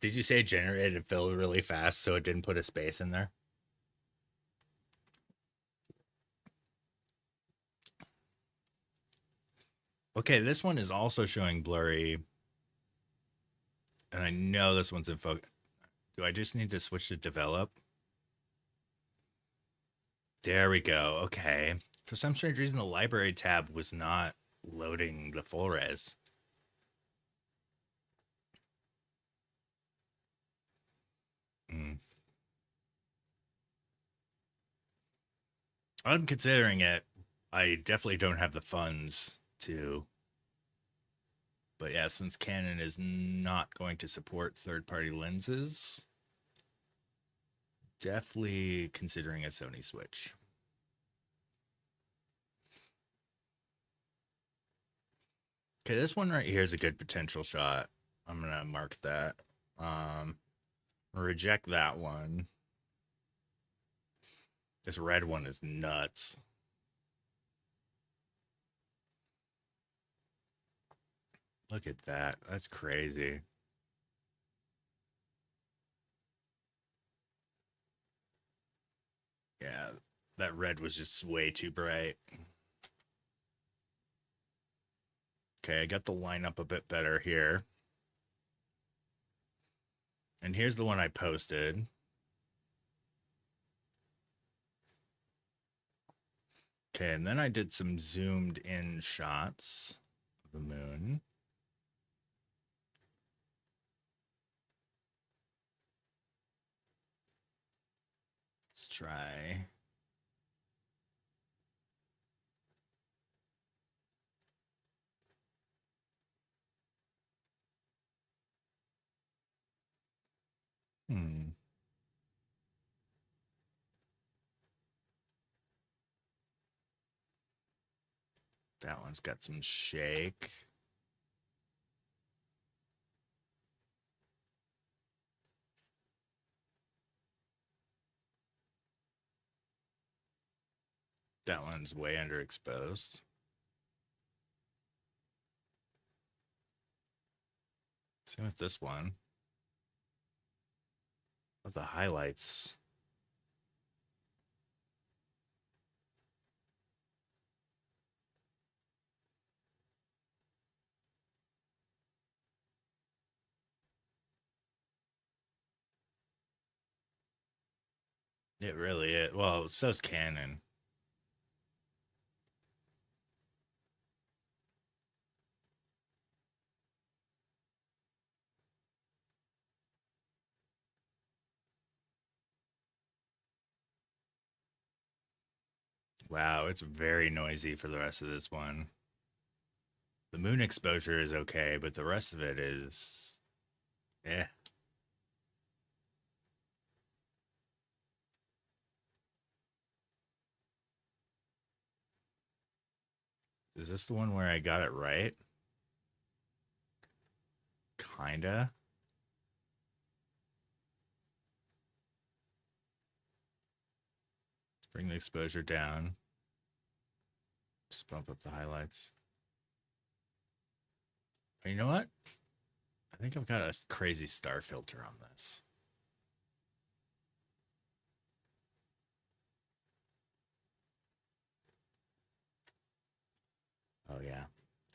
S2: did you say generated fill really fast so it didn't put a space in there? Okay, this one is also showing blurry. And I know this one's in focus. Do I just need to switch to develop? There we go. Okay. For some strange reason, the library tab was not loading the full res. Mm. I'm considering it. I definitely don't have the funds to. But yeah, since Canon is not going to support third-party lenses, definitely considering a Sony Switch. Okay, this one right here is a good potential shot. I'm gonna mark that. Reject that one. This red one is nuts. Look at that. That's crazy. Yeah, that red was just way too bright. Okay, I got the lineup a bit better here. And here's the one I posted. Okay, and then I did some zoomed in shots of the moon. Let's try. Hmm. That one's got some shake. That one's way underexposed. Same with this one. With the highlights. It really is. Well, so's Canon. Wow, it's very noisy for the rest of this one. The moon exposure is okay, but the rest of it is eh. Is this the one where I got it right? Kinda. Bring the exposure down. Just bump up the highlights. But you know what? I think I've got a crazy star filter on this. Oh, yeah.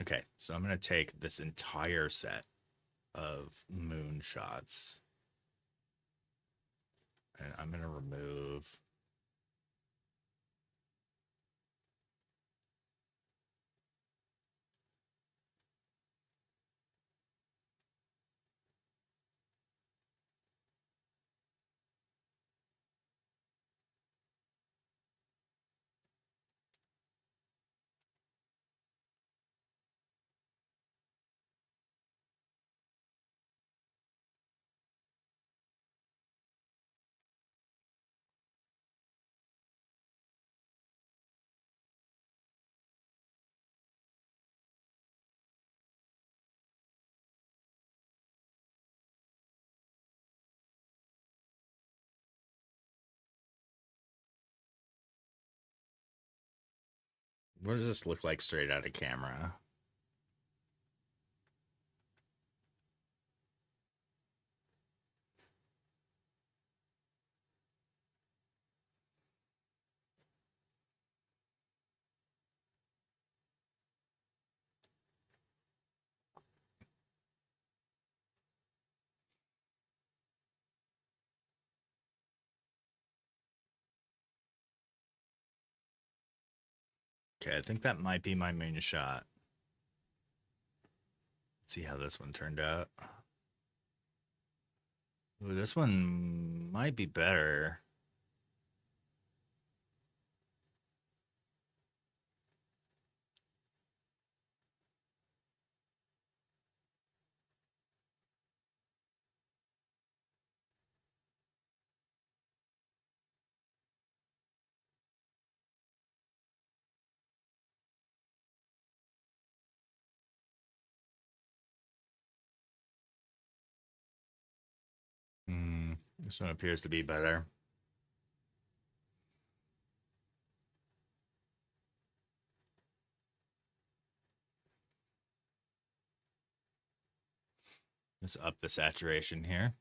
S2: Okay, so I'm going to take this entire set of moon shots and I'm going to remove what does this look like straight out of camera? Okay, I think that might be my main shot. Let's see how this one turned out. Ooh, this one might be better. This one appears to be better. Let's up the saturation here.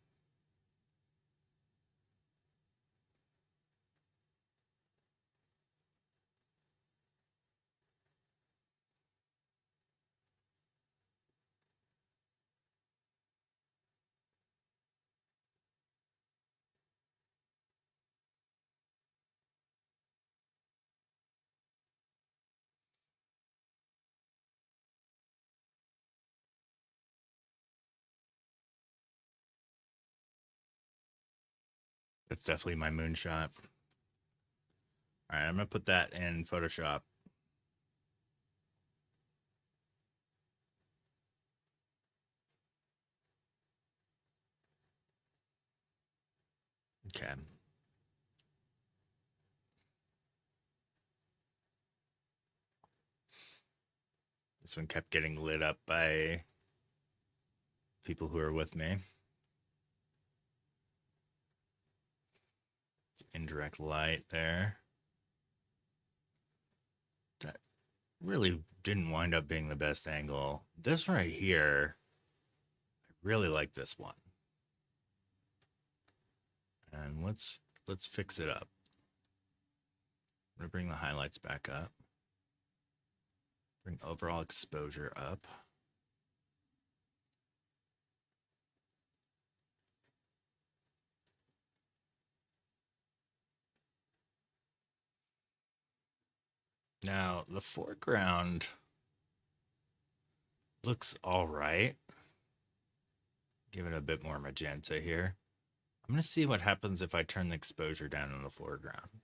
S2: That's definitely my moonshot. All right, I'm going to put that in Photoshop. Okay. This one kept getting lit up by people who are with me. Indirect light there. That really didn't wind up being the best angle. This right here, I really like this one. And let's fix it up. I'm gonna bring the highlights back up. Bring overall exposure up. Now the foreground looks all right. Give it a bit more magenta here. I'm gonna see what happens if I turn the exposure down in the foreground.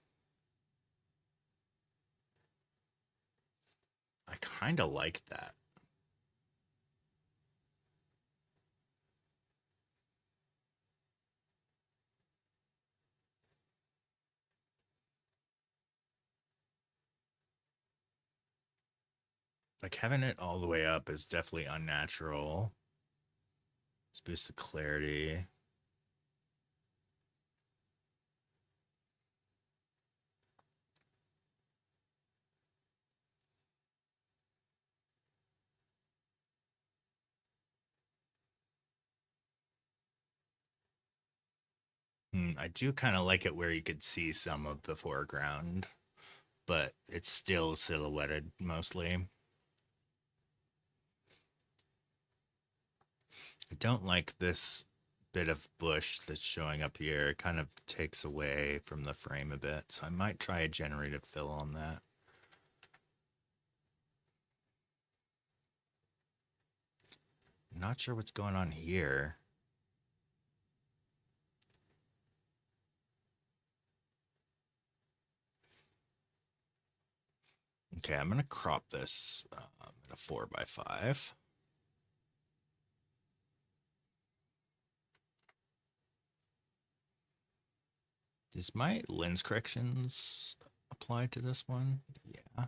S2: I kind of like that. Like having it all the way up is definitely unnatural. Let's boost the clarity. I do kind of like it where you could see some of the foreground, but it's still silhouetted mostly. I don't like this bit of bush that's showing up here. It kind of takes away from the frame a bit, so I might try a generative fill on that. Not sure what's going on here. Okay, I'm going to crop this at a 4x5. Does my lens corrections apply to this one? Yeah.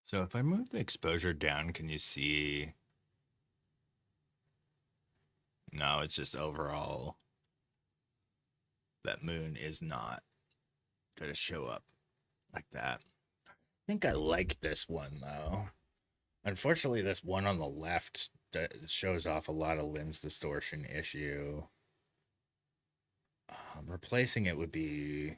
S2: So if I move the exposure down, can you see? No, it's just overall that moon is not going to show up like that. I think I like this one though. Unfortunately, this one on the left shows off a lot of lens distortion issue. Replacing it would be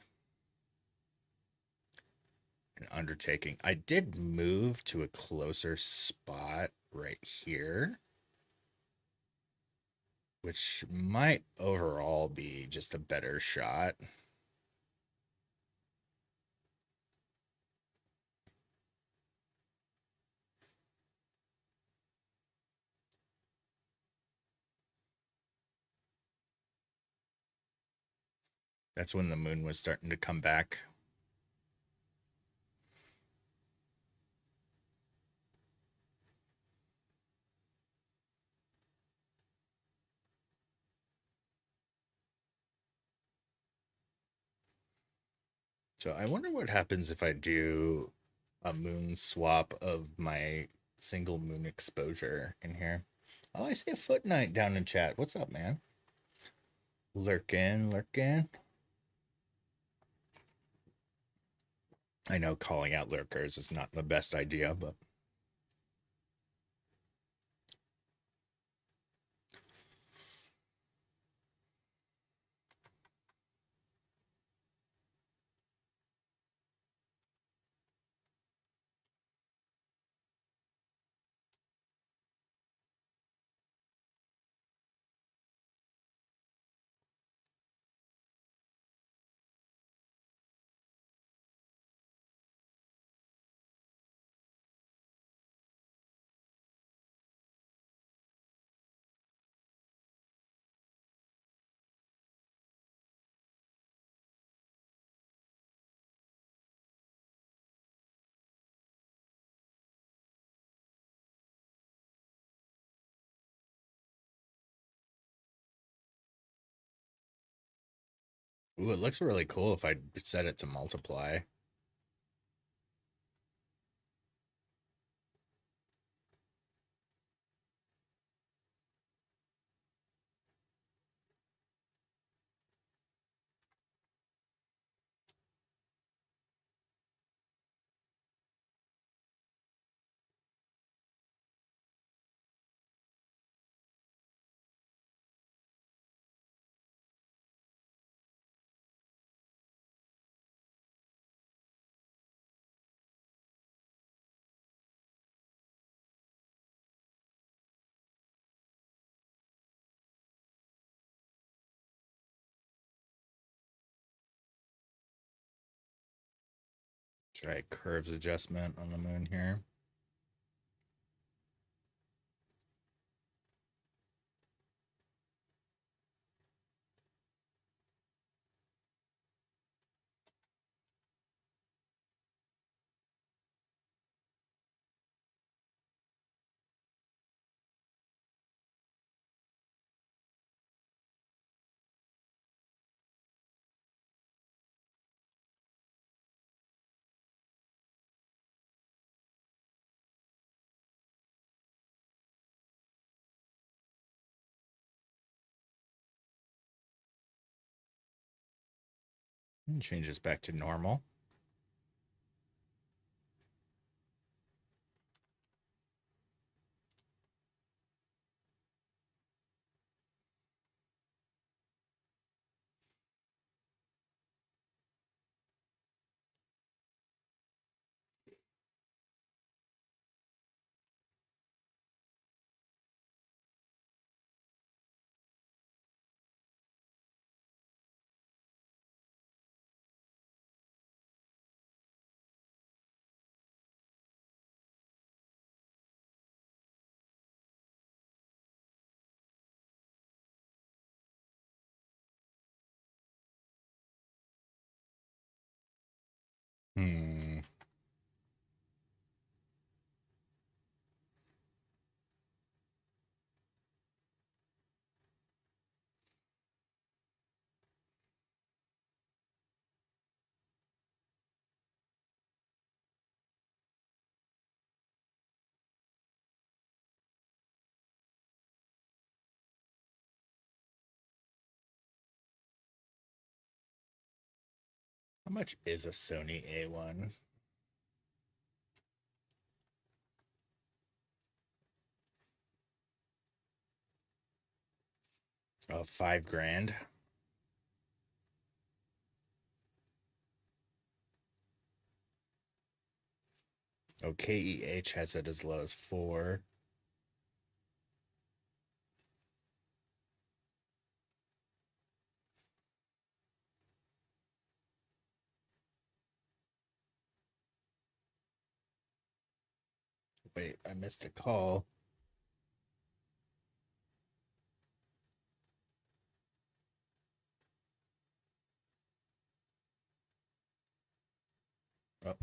S2: an undertaking. I did move to a closer spot right here, which might overall be just a better shot. That's when the moon was starting to come back. So I wonder what happens if I do a moon swap of my single moon exposure in here. Oh, I see a foot knight down in chat. What's up, man? Lurking, lurking. I know calling out lurkers is not the best idea, but ooh, it looks really cool if I set it to multiply. Try curves adjustment on the moon here. And change this back to normal. Hmm. How much is a Sony A1? Oh, $5,000. Oh, KEH has it as low as 4. Wait, I missed a call. Oh.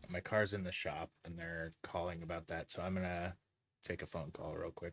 S2: My car's in the shop and they're calling about that, so I'm gonna take a phone call real quick.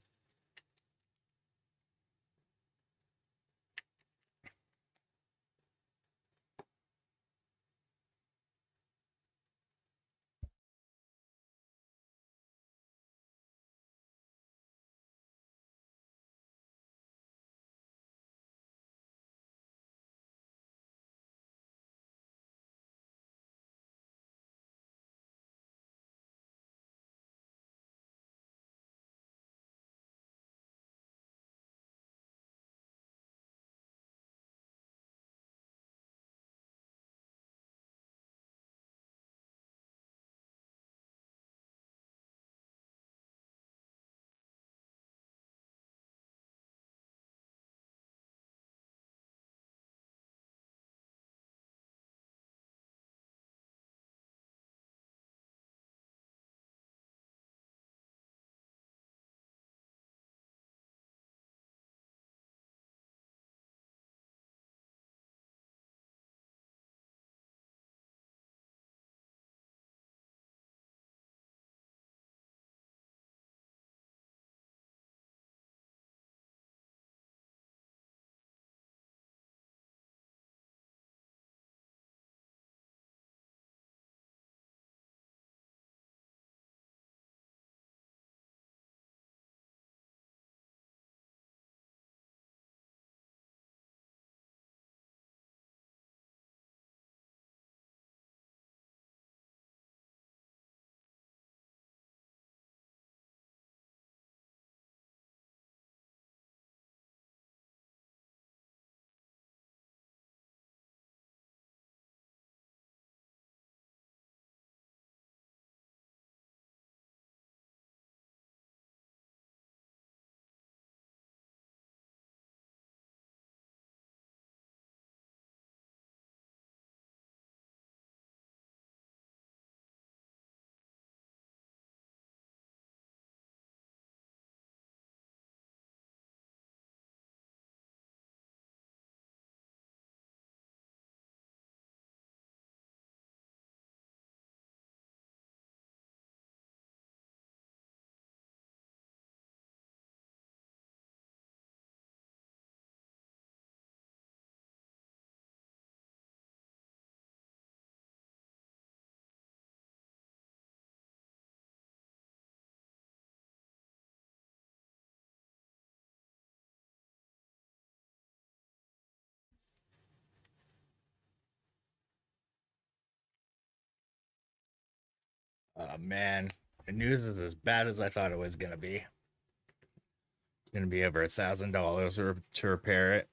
S2: Man, the news is as bad as I thought it was gonna be. It's gonna be over $1,000 to repair it.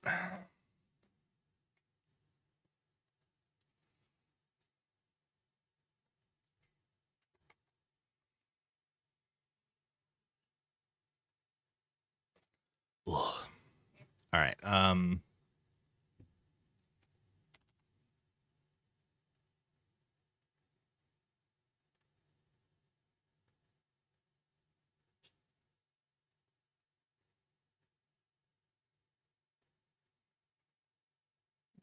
S2: All right.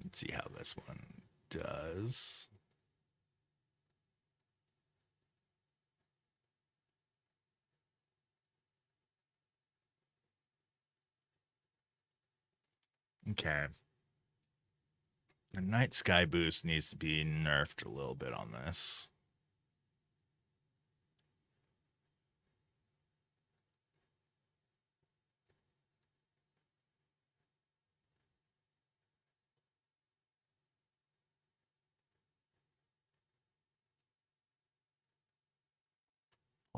S2: Let's see how this one does. Okay. The night sky boost needs to be nerfed a little bit on this.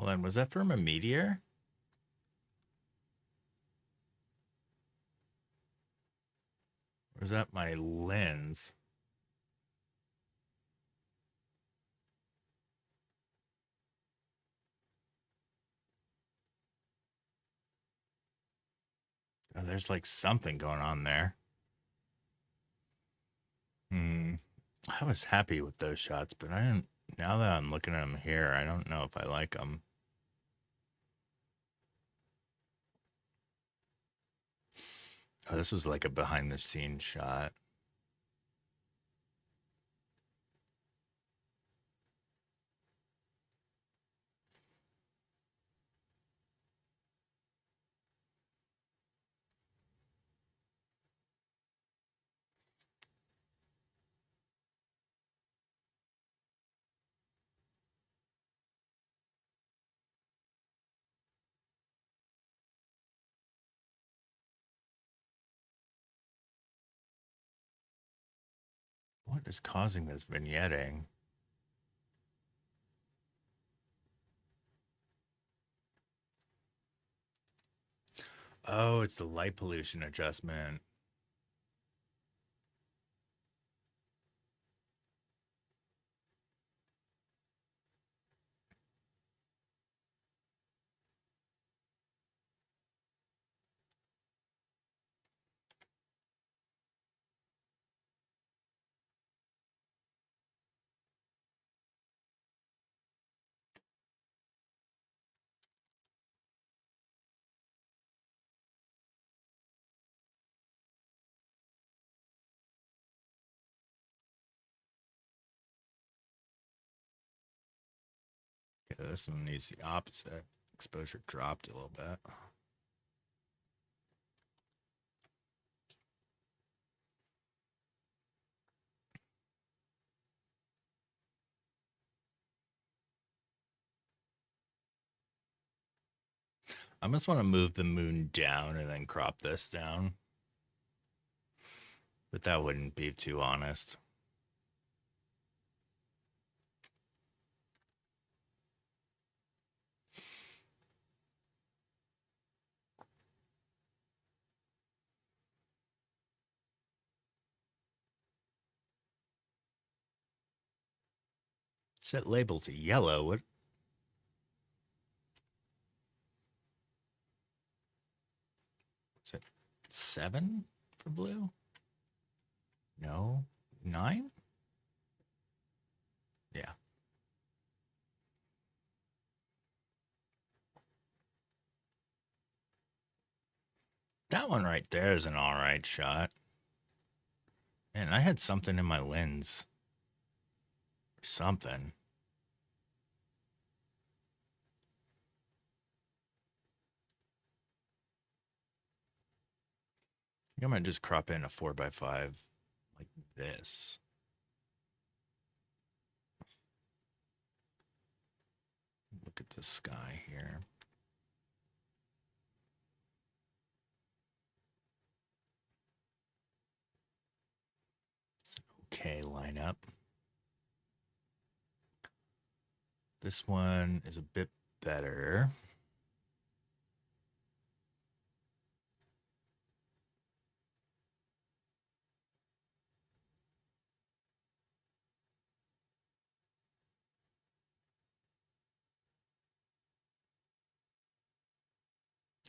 S2: Hold on, was that from a meteor? Or is that my lens? Oh, there's like something going on there. I was happy with those shots, but I didn't. Now that I'm looking at them here, I don't know if I like them. Oh, this was like a behind the scenes shot. What is causing this vignetting? Oh, it's the light pollution adjustment. Okay, this one needs the opposite. Exposure dropped a little bit. I just want to move the moon down and then crop this down. But that wouldn't be too honest. Set label to yellow. What? Is it 7 for blue? No. 9? Yeah. That one right there is an alright shot. Man, I had something in my lens. Something. I think I might just crop in a 4x5 like this. Look at the sky here. It's an okay lineup. This one is a bit better.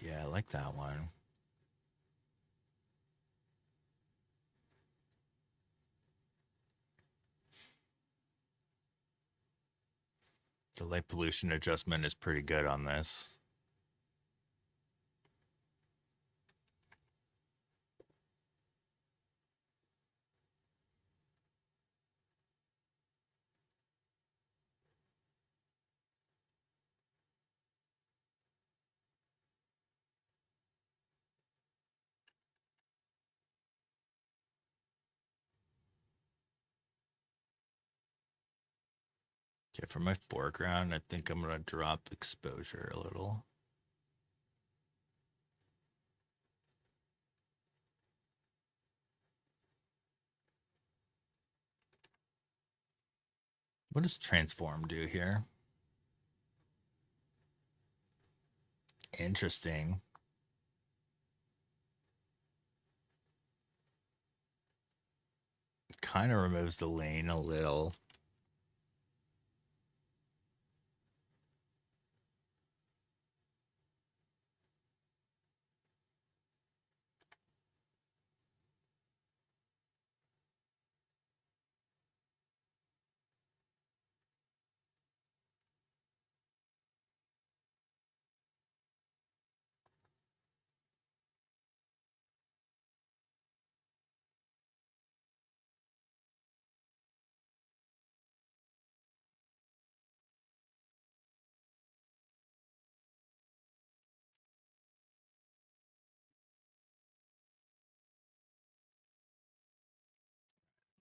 S2: Yeah, I like that one. The light pollution adjustment is pretty good on this. Okay, for my foreground, I think I'm going to drop exposure a little. What does transform do here? Interesting. Kind of removes the lane a little.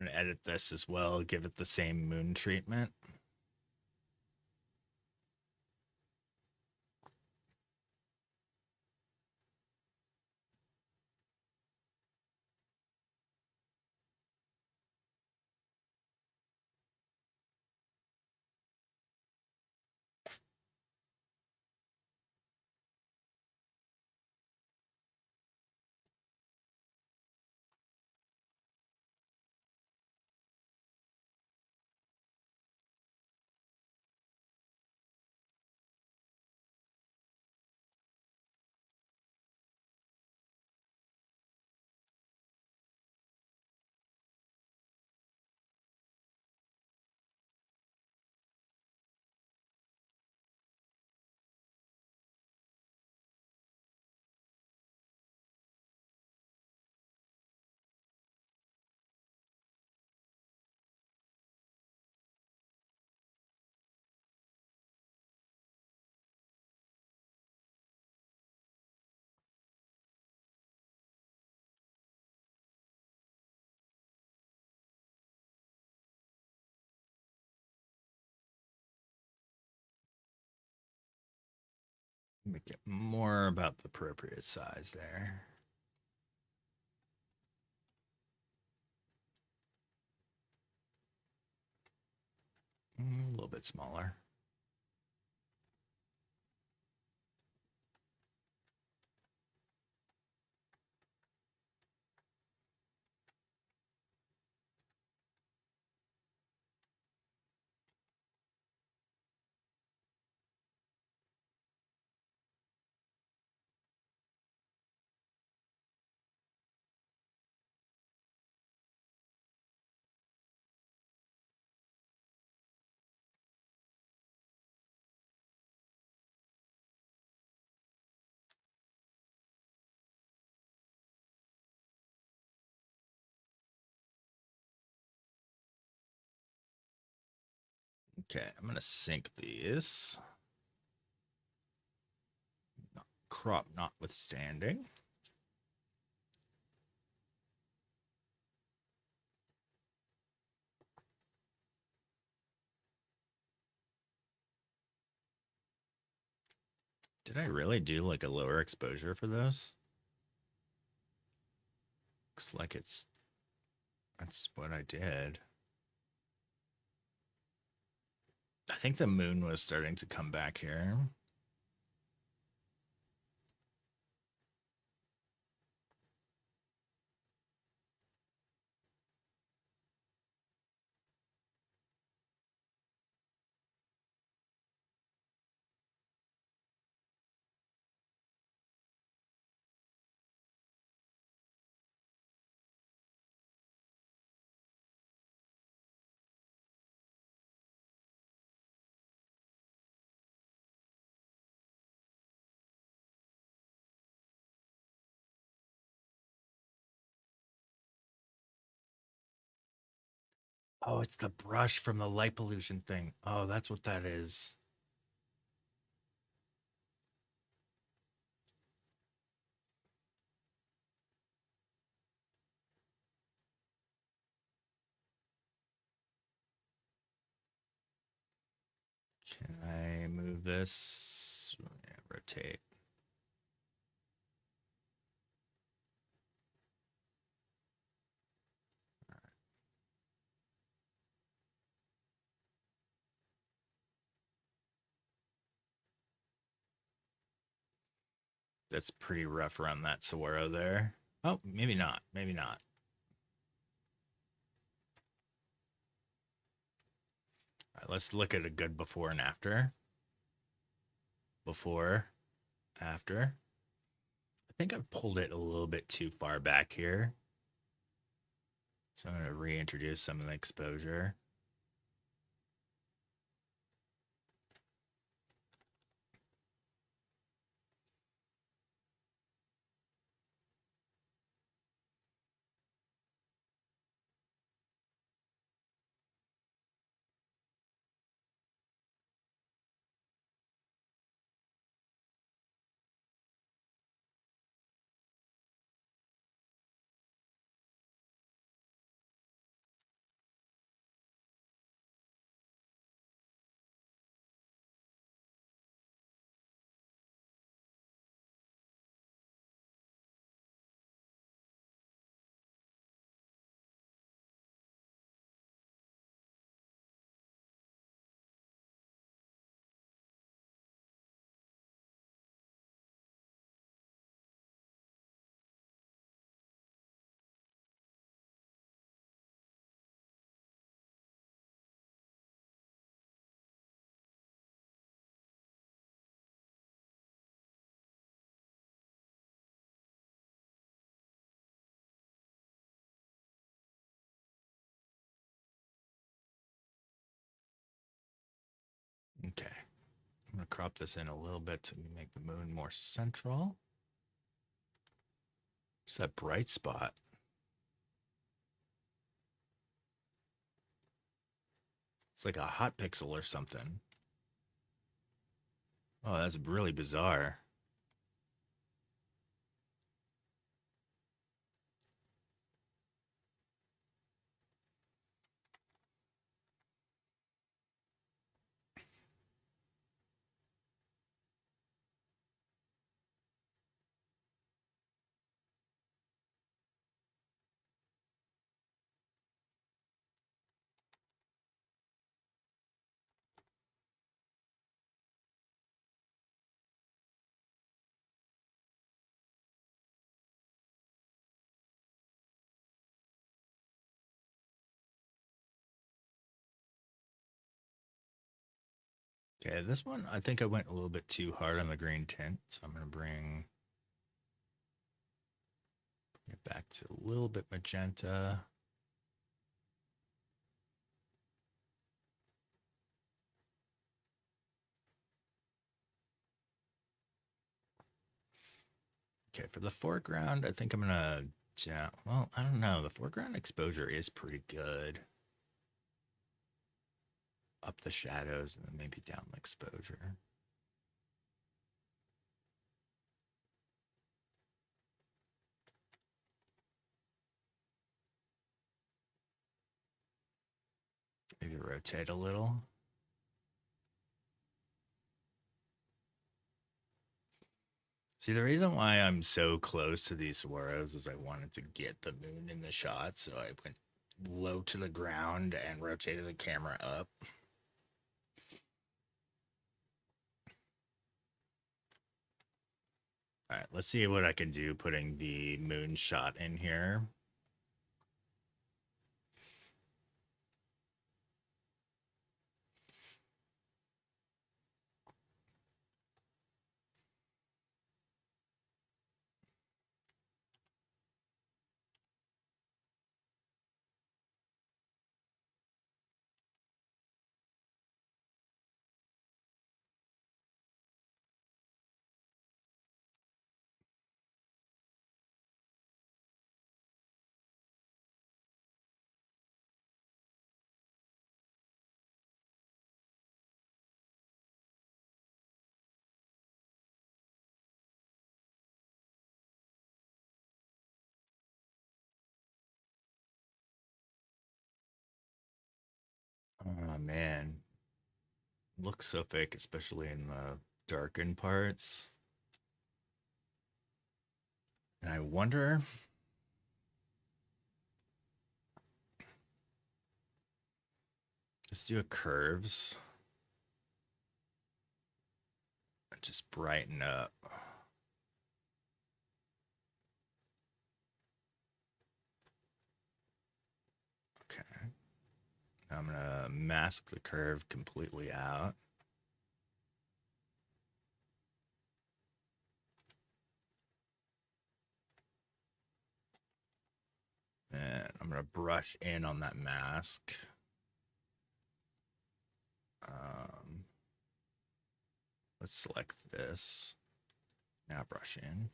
S2: I'm gonna edit this as well, give it the same moon treatment. Make it more about the appropriate size there. A little bit smaller. Okay, I'm gonna sync these. Crop notwithstanding. Did I really do like a lower exposure for those? Looks like that's what I did. I think the moon was starting to come back here. Oh, it's the brush from the light pollution thing. Oh, that's what that is. Can I move this? Yeah, rotate. that's pretty rough around that saguaro there. Oh, maybe not. Maybe not. All right, let's look at a good before and after. Before, after. I think I've pulled it a little bit too far back here. So I'm going to reintroduce some of the exposure. Okay. I'm going to crop this in a little bit to make the moon more central. It's that bright spot. It's like a hot pixel or something. Oh, that's really bizarre. Okay, this one, I think I went a little bit too hard on the green tint, so I'm going to bring it back to a little bit magenta. Okay, for the foreground, I think I'm going to, yeah, well, I don't know. The foreground exposure is pretty good. Up the shadows and then maybe down the exposure. Maybe rotate a little. See, the reason why I'm so close to these saguaros is I wanted to get the moon in the shot, so I went low to the ground and rotated the camera up. All right, let's see what I can do putting the moon shot in here. Oh man, looks so fake, especially in the darkened parts. And I wonder, let's do a curves. Just brighten up. I'm gonna mask the curve completely out. And I'm gonna brush in on that mask. Let's select this. Now brush in.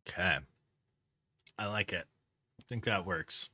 S2: Okay. I like it. I think that works.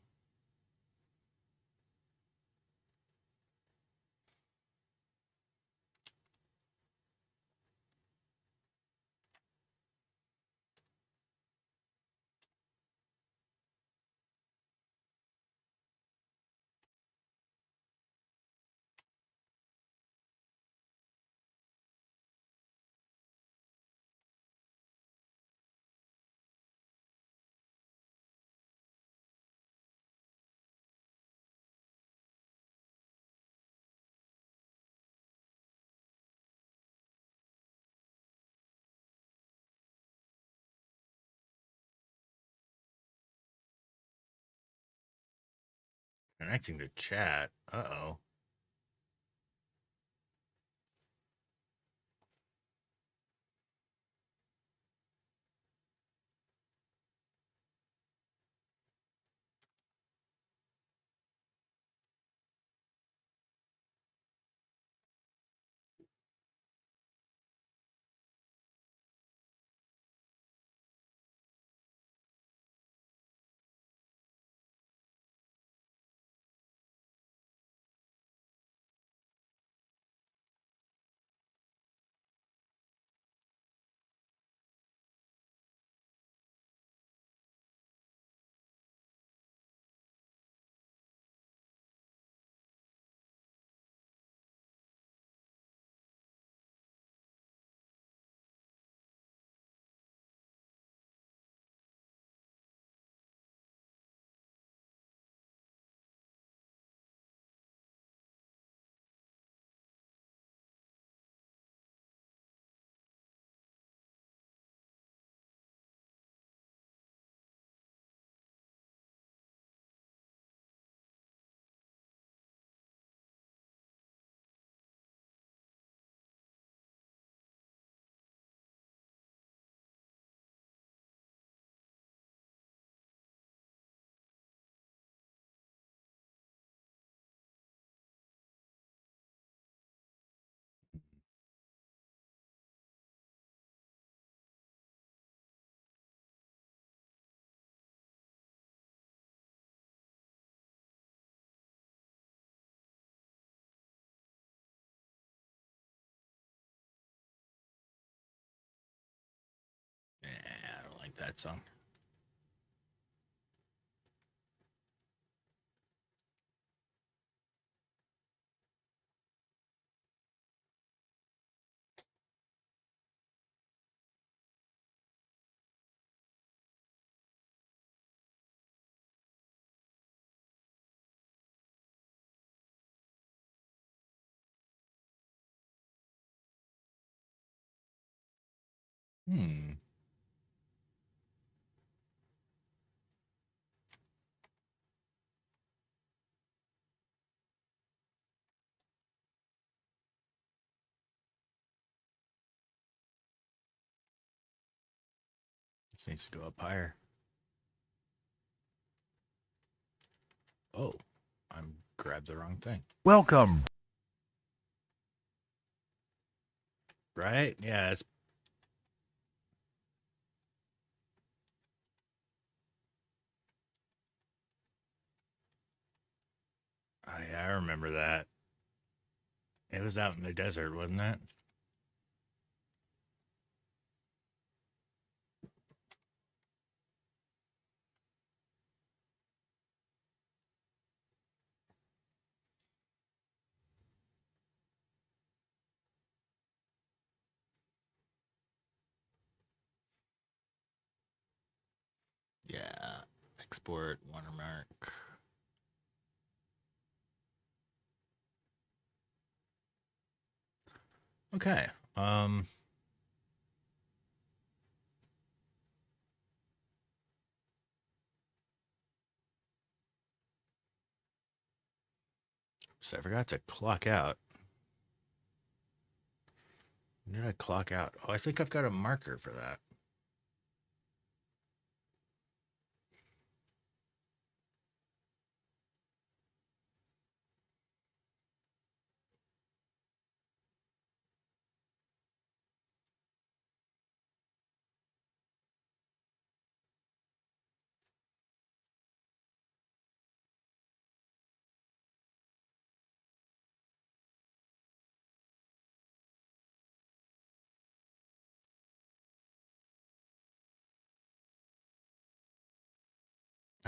S2: Connecting to chat. Uh-oh. Yeah, I don't like that song. Hmm. This needs to go up higher. Oh, I'm grabbed the wrong thing.
S4: Welcome.
S2: Right? Yeah, it's I remember that. It was out in the desert, wasn't it? Yeah. Export watermark. Okay. So I forgot to clock out. When did I clock out? Oh, I think I've got a marker for that.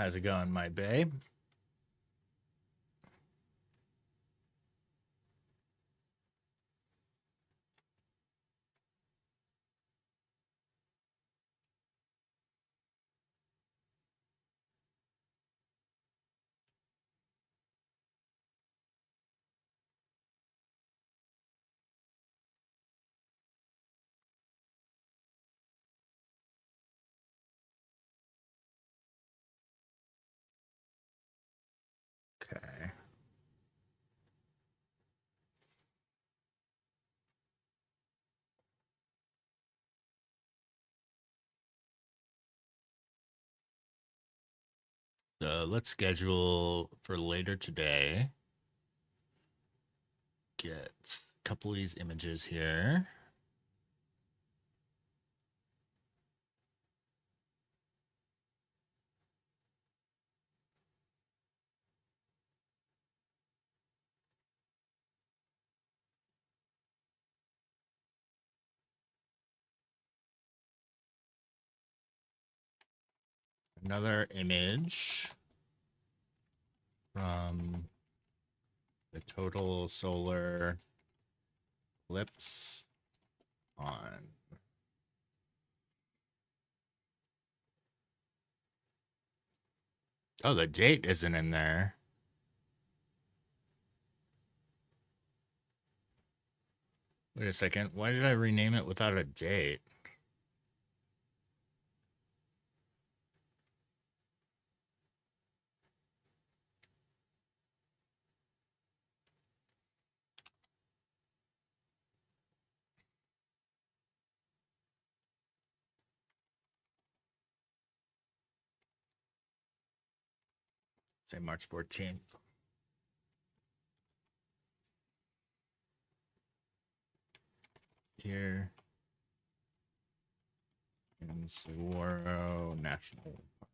S2: How's it going, my babe? Okay. So let's schedule for later today. Get a couple of these images here. Another image from the total solar eclipse on. Oh, the date isn't in there. Wait a second. Why did I rename it without a date? Say March 14th. Here in Saguaro National Park.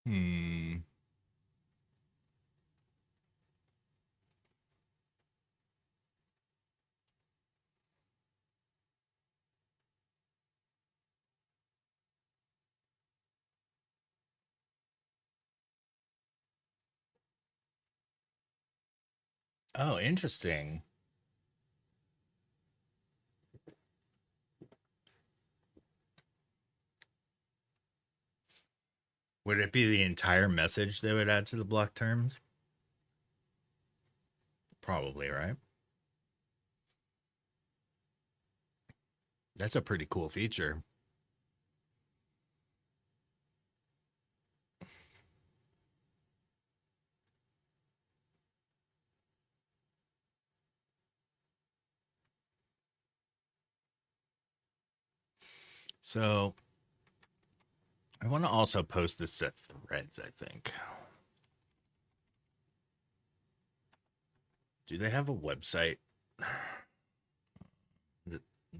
S2: Hmm. Oh, interesting. Would it be the entire message they would add to the block terms? Probably, right? That's a pretty cool feature. So I want to also post this to threads, I think. Do they have a website?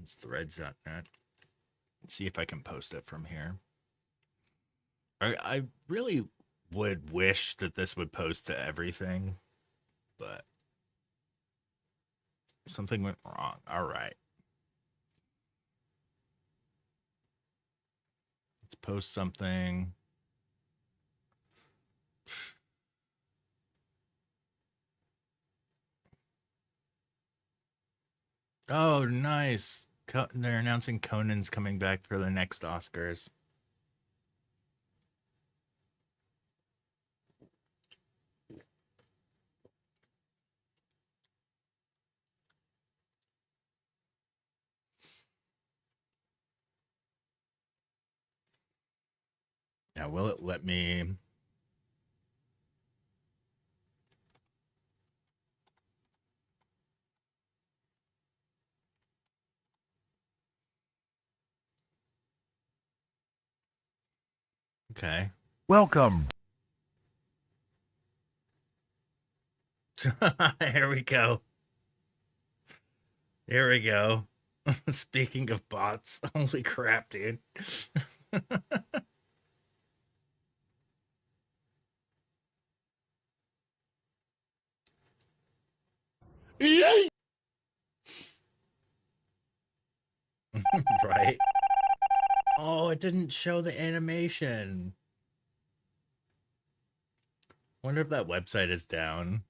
S2: It's threads.net. Let's see if I can post it from here. I really would wish that this would post to everything, but something went wrong. All right. Let's post something. Oh, nice. They're announcing Conan's coming back for the next Oscars. Now, will it let me? Okay.
S4: Welcome.
S2: Here we go. Here we go. Speaking of bots, holy crap, dude. Right? Oh, it didn't show the animation. Wonder if that website is down.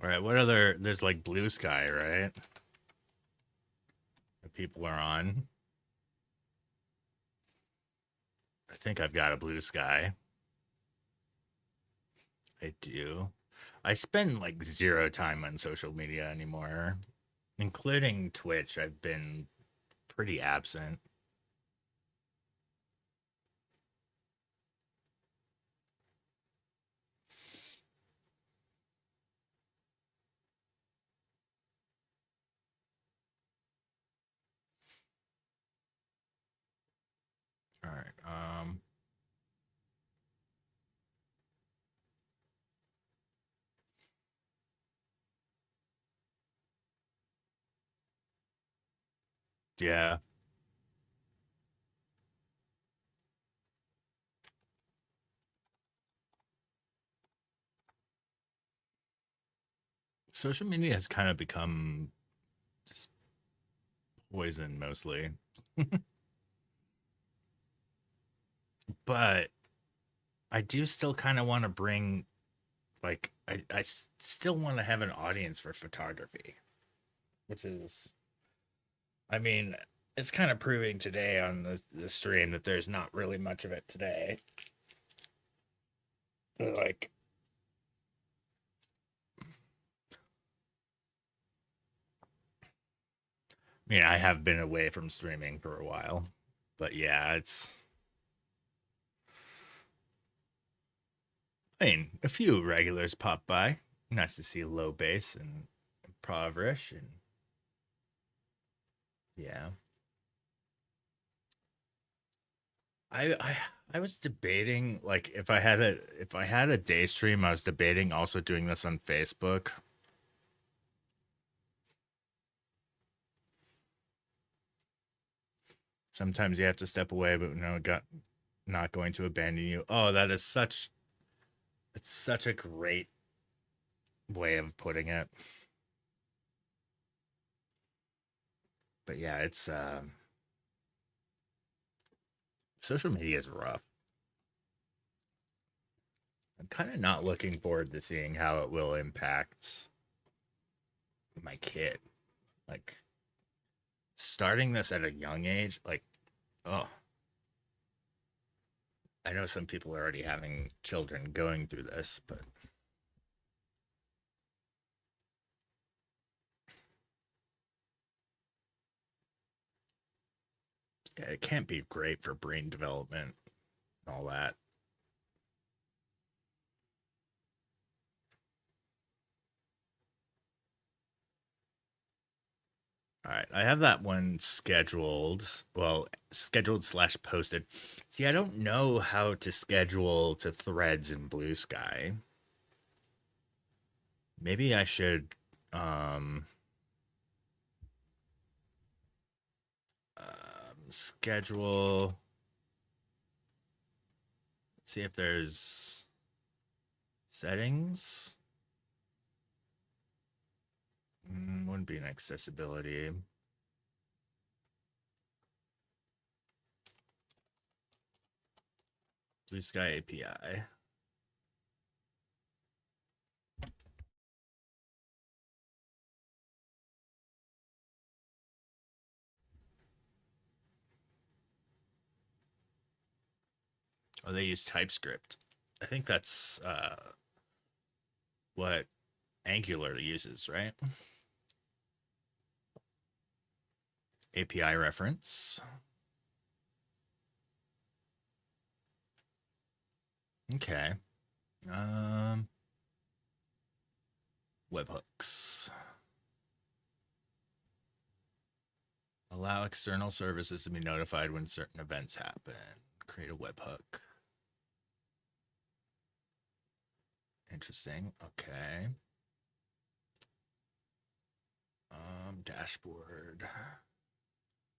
S2: All right, what other? There's like Blue Sky, right? That people are on. I think I've got a Blue Sky. I do. I spend like zero time on social media anymore, including Twitch. I've been pretty absent. All right. Yeah. Social media has kind of become just poison mostly. But I do still kind of want to bring, like, I still want to have an audience for photography, which is, I mean, it's kind of proving today on the stream that there's not really much of it today. But like, I mean, I have been away from streaming for a while, but yeah, it's. I mean, a few regulars pop by. Nice to see Low Base and Provrish and yeah. I I was debating like if I had a day stream, I was debating also doing this on Facebook. Sometimes you have to step away, but no, got not going to abandon you. Oh, that is such it's such a great way of putting it. But yeah, it's social media is rough. I'm kind of not looking forward to seeing how it will impact my kid. Like starting this at a young age, like, oh, I know some people are already having children going through this, but yeah, it can't be great for brain development and all that. All right, I have that one scheduled. Well, scheduled slash posted. See, I don't know how to schedule to threads in Blue Sky. Maybe I should um, schedule. Let's see if there's settings. Wouldn't be an accessibility. Blue Sky API. Oh, they use TypeScript. I think that's what Angular uses, right? API reference. Okay. Webhooks. Allow external services to be notified when certain events happen. Create a webhook. Interesting. Okay. Dashboard.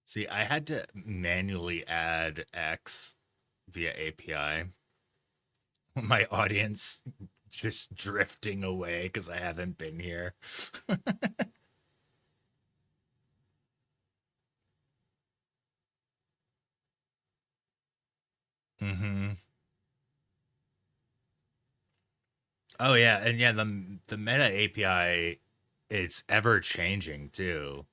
S2: See, I had to manually add X via API. My audience just drifting away because I haven't been here. Mm-hmm. Oh yeah, and yeah, the Meta API it's ever changing too.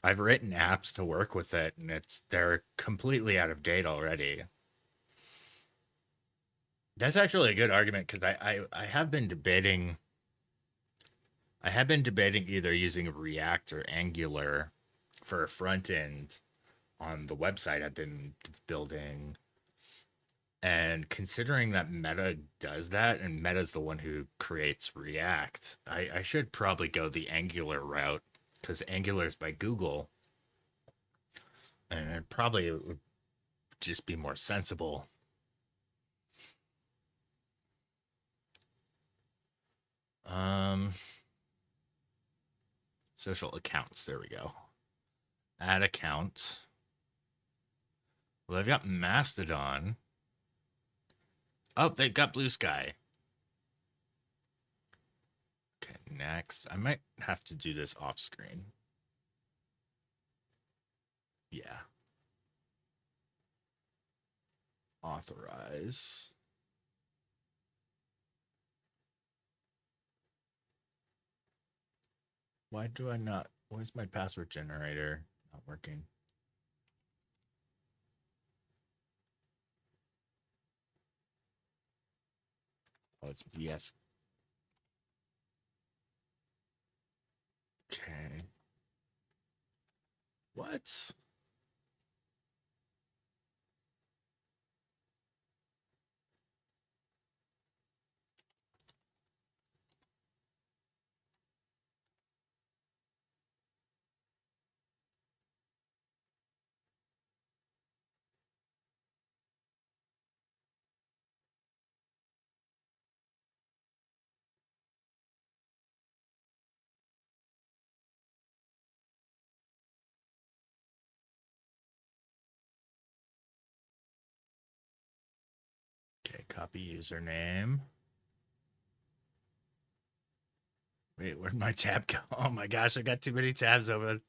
S2: I've written apps to work with it, and they're completely out of date already. That's actually a good argument because I have been debating. I have been debating either using React or Angular for a front end on the website I've been building. And considering that Meta does that, and Meta's the one who creates React, I should probably go the Angular route because Angular is by Google, and it probably would just be more sensible. Um, social accounts. There we go. Add account. Well, I've got Mastodon. Oh, they've got Blue Sky. Okay, next. I might have to do this off screen. Yeah. Authorize. Why do I not? Why is my password generator not working? Oh, it's BS. Okay. What? Okay, copy username. Wait, where'd my tab go? Oh my gosh, I got too many tabs open.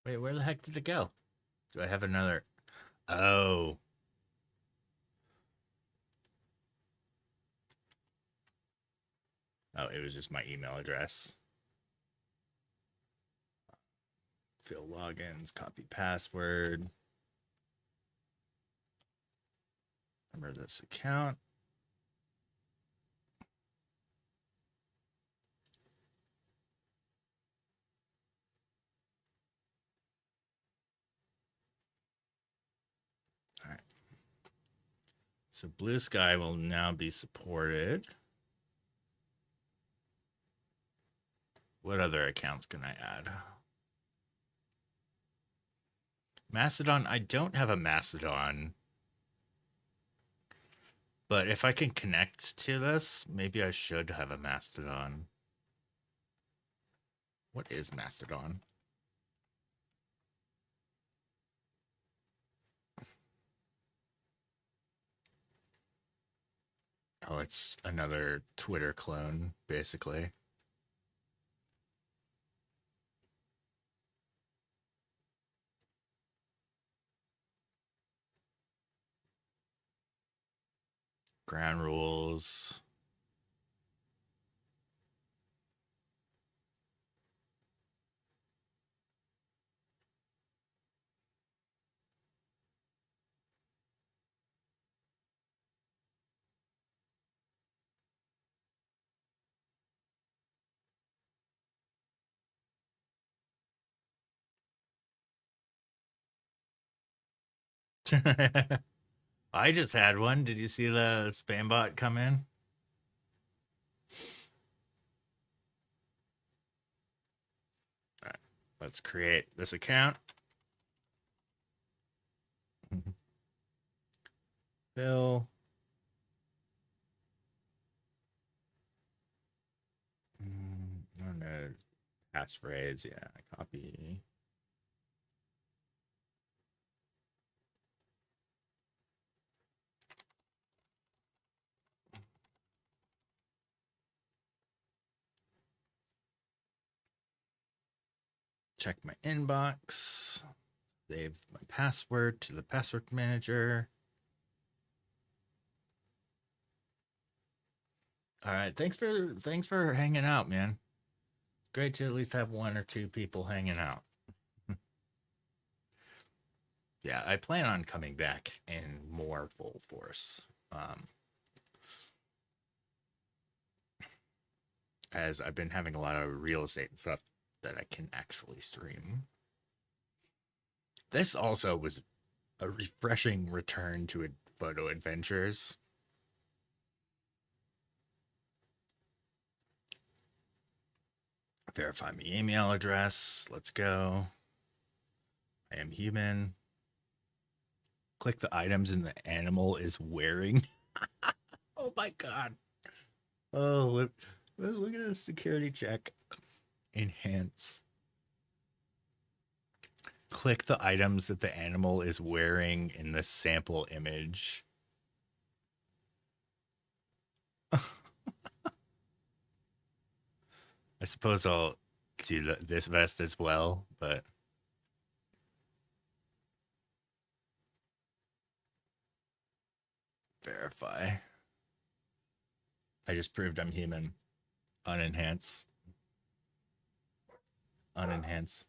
S2: Wait, where the heck did it go? Do I have another? Oh. Oh, it was just my email address. Fill logins, copy password. Remember this account. All right. So Blue Sky will now be supported. What other accounts can I add? Mastodon, I don't have a Mastodon. But if I can connect to this, maybe I should have a Mastodon. What is Mastodon? Oh, it's another Twitter clone, basically. Ground rules. I just had one. Did you see the spam bot come in? All right, let's create this account. Bill. I don't know. Passphrase, yeah. Copy. Check my inbox. Save my password to the password manager. All right, thanks for hanging out, man. Great to at least have one or two people hanging out. Yeah, I plan on coming back in more full force. As I've been having a lot of real estate stuff that I can actually stream. This also was a refreshing return to photo adventures. Verify my email address. Let's go. I am human. Click the items and the animal is wearing. Oh my god. Oh, look at this security check. Enhance. Click the items that the animal is wearing in the sample image. I suppose I'll do this vest as well, but verify. I just proved I'm human. Unenhance. Unenhance.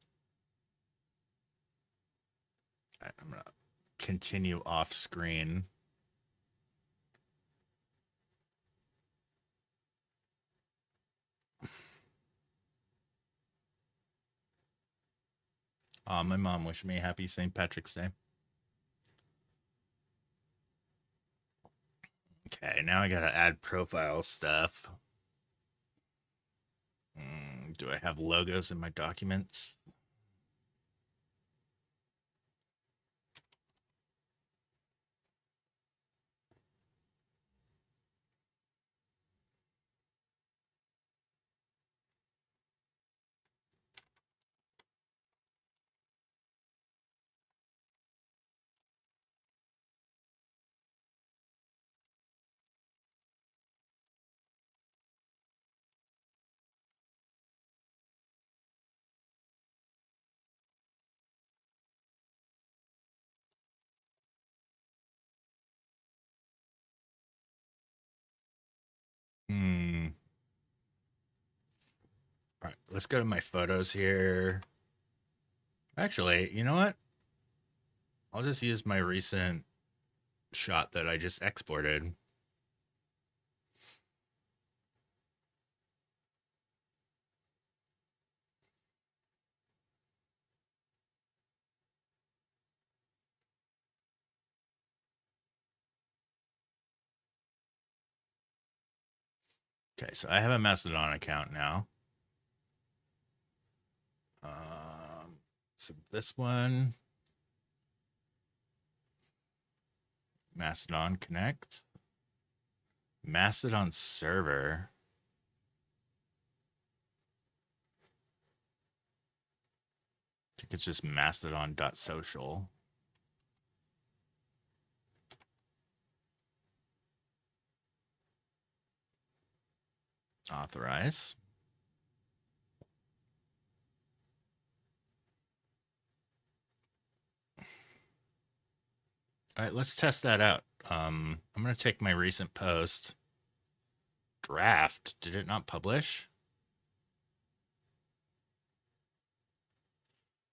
S2: Right, I'm gonna continue off screen. My mom wished me a happy St. Patrick's Day. Okay, now I gotta add profile stuff. Do I have logos in my documents? Hmm. All right, let's go to my photos here. Actually, you know what? I'll just use my recent shot that I just exported. Okay, so I have a Mastodon account now. So this one, Mastodon Connect, Mastodon server. I think it's just mastodon.social. Authorize. All right, let's test that out. I'm going to take my recent post. Draft. Did it not publish?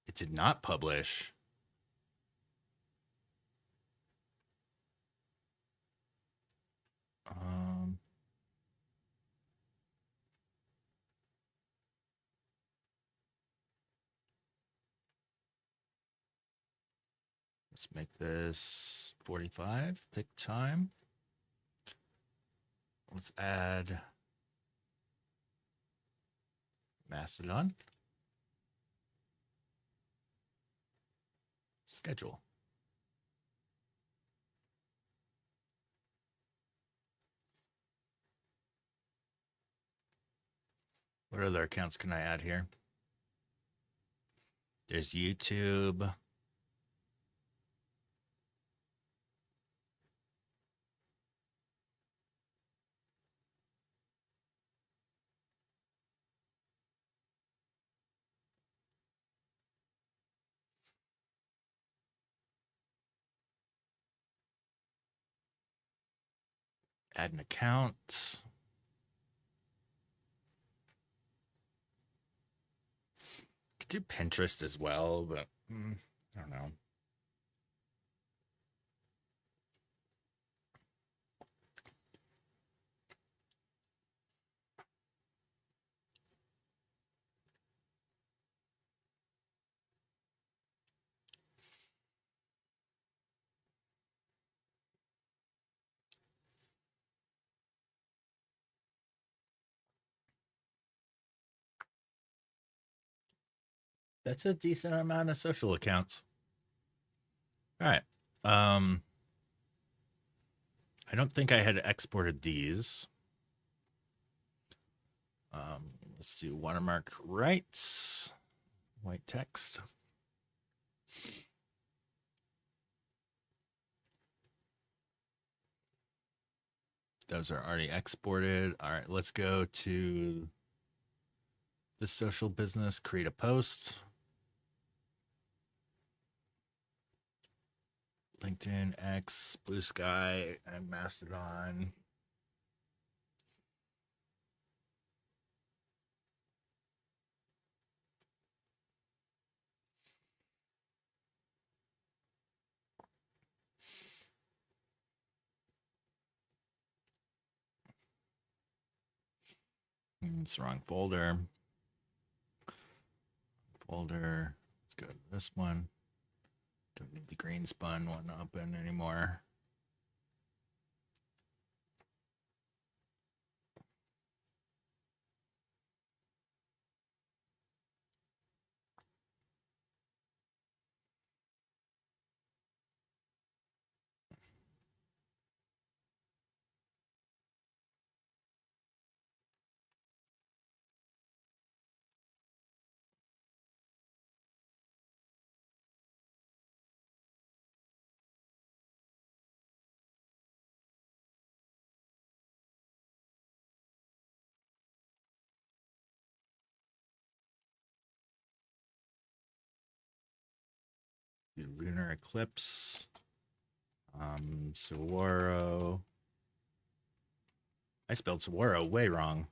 S2: It did not publish. Um, let's make this 45. Pick time. Let's add Mastodon. Schedule. What other accounts can I add here? There's YouTube. Add an account. Could do Pinterest as well, but I don't know. That's a decent amount of social accounts. All right. I don't think I had exported these. Let's do watermark rights, white text. Those are already exported. All right, let's go to the social business, create a post. LinkedIn, X, Blue Sky, and Mastodon. It's the wrong folder. Let's go to this one. Don't need the green spun one open anymore. Do Lunar Eclipse. Saguaro. I spelled saguaro way wrong.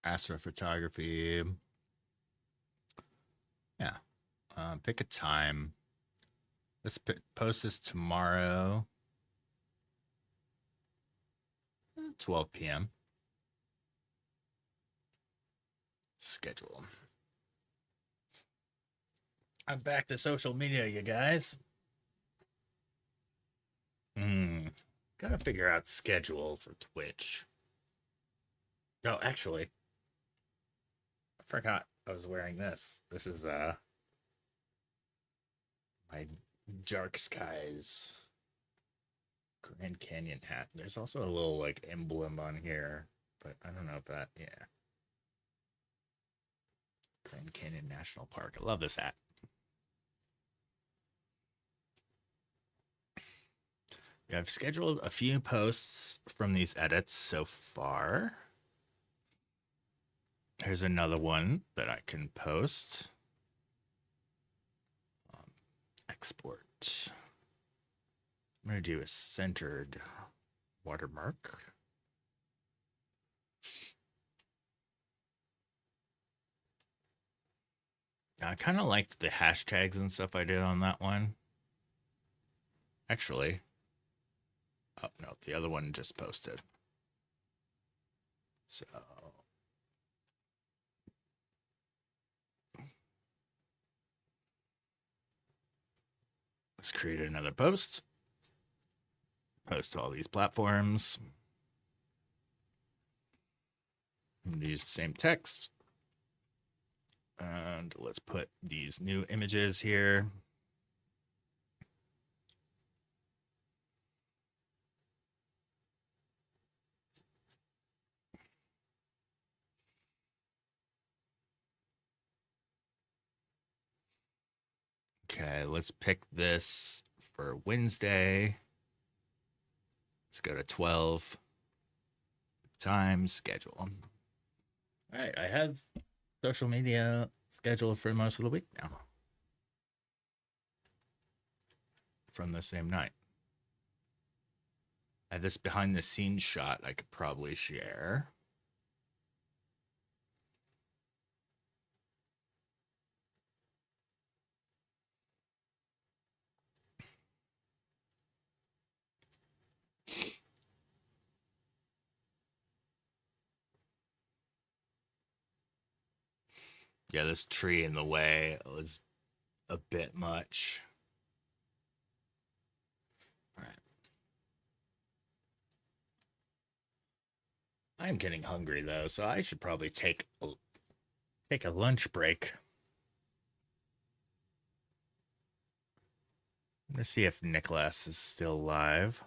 S2: Astrophotography. Yeah. Pick a time. Let's post this tomorrow. 12 p.m. Schedule. I'm back to social media, you guys. Gotta figure out schedule for Twitch. Oh, actually, I forgot I was wearing this. This is my Dark Skies Grand Canyon hat. There's also a little like emblem on here, but I don't know if that, yeah. Grand Canyon National Park. I love this hat. Yeah, I've scheduled a few posts from these edits so far. Here's another one that I can post. Export. I'm going to do a centered watermark. Now, I kind of liked the hashtags and stuff I did on that one. Actually, oh no, the other one just posted. So let's create another post. Post to all these platforms. I'm going to use the same text. And let's put these new images here. Okay, let's pick this for Wednesday. Let's go to 12. Time, schedule. All right, I have social media scheduled for most of the week now. From the same night. I have this behind the scenes shot I could probably share. Yeah, this tree in the way was a bit much. All right. I'm getting hungry though, so I should probably take a lunch break. I'm gonna see if Nicholas is still live.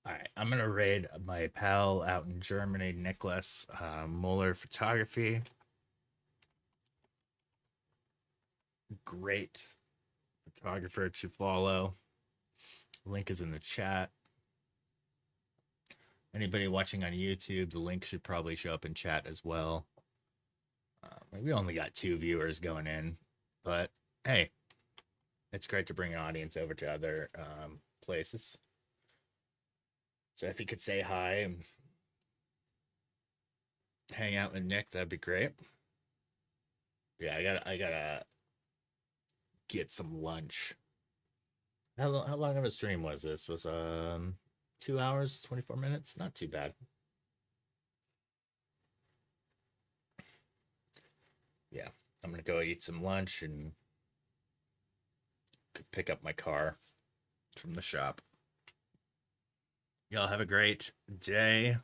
S2: All right, I'm gonna raid my pal out in Germany, Nicholas Muller Photography. Great photographer to follow. Link is in the chat. Anybody watching on YouTube, the link should probably show up in chat as well. We only got 2 viewers going in, but hey, it's great to bring an audience over to other places. So if you could say hi and hang out with Nick, that'd be great. Yeah, I gotta get some lunch. How long of a stream was this? Was 2 hours, 24 minutes? Not too bad. Yeah, I'm gonna go eat some lunch and pick up my car from the shop. Y'all have a great day.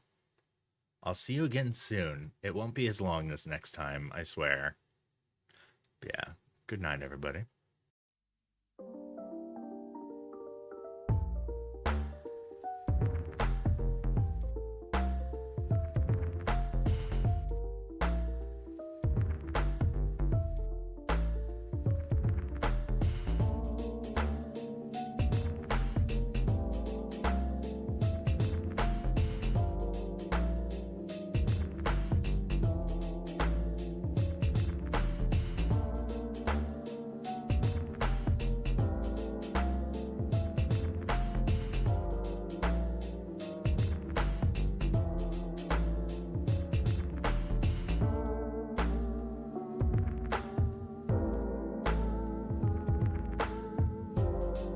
S2: I'll see you again soon. It won't be as long this next time, I swear. Yeah. Good night, everybody.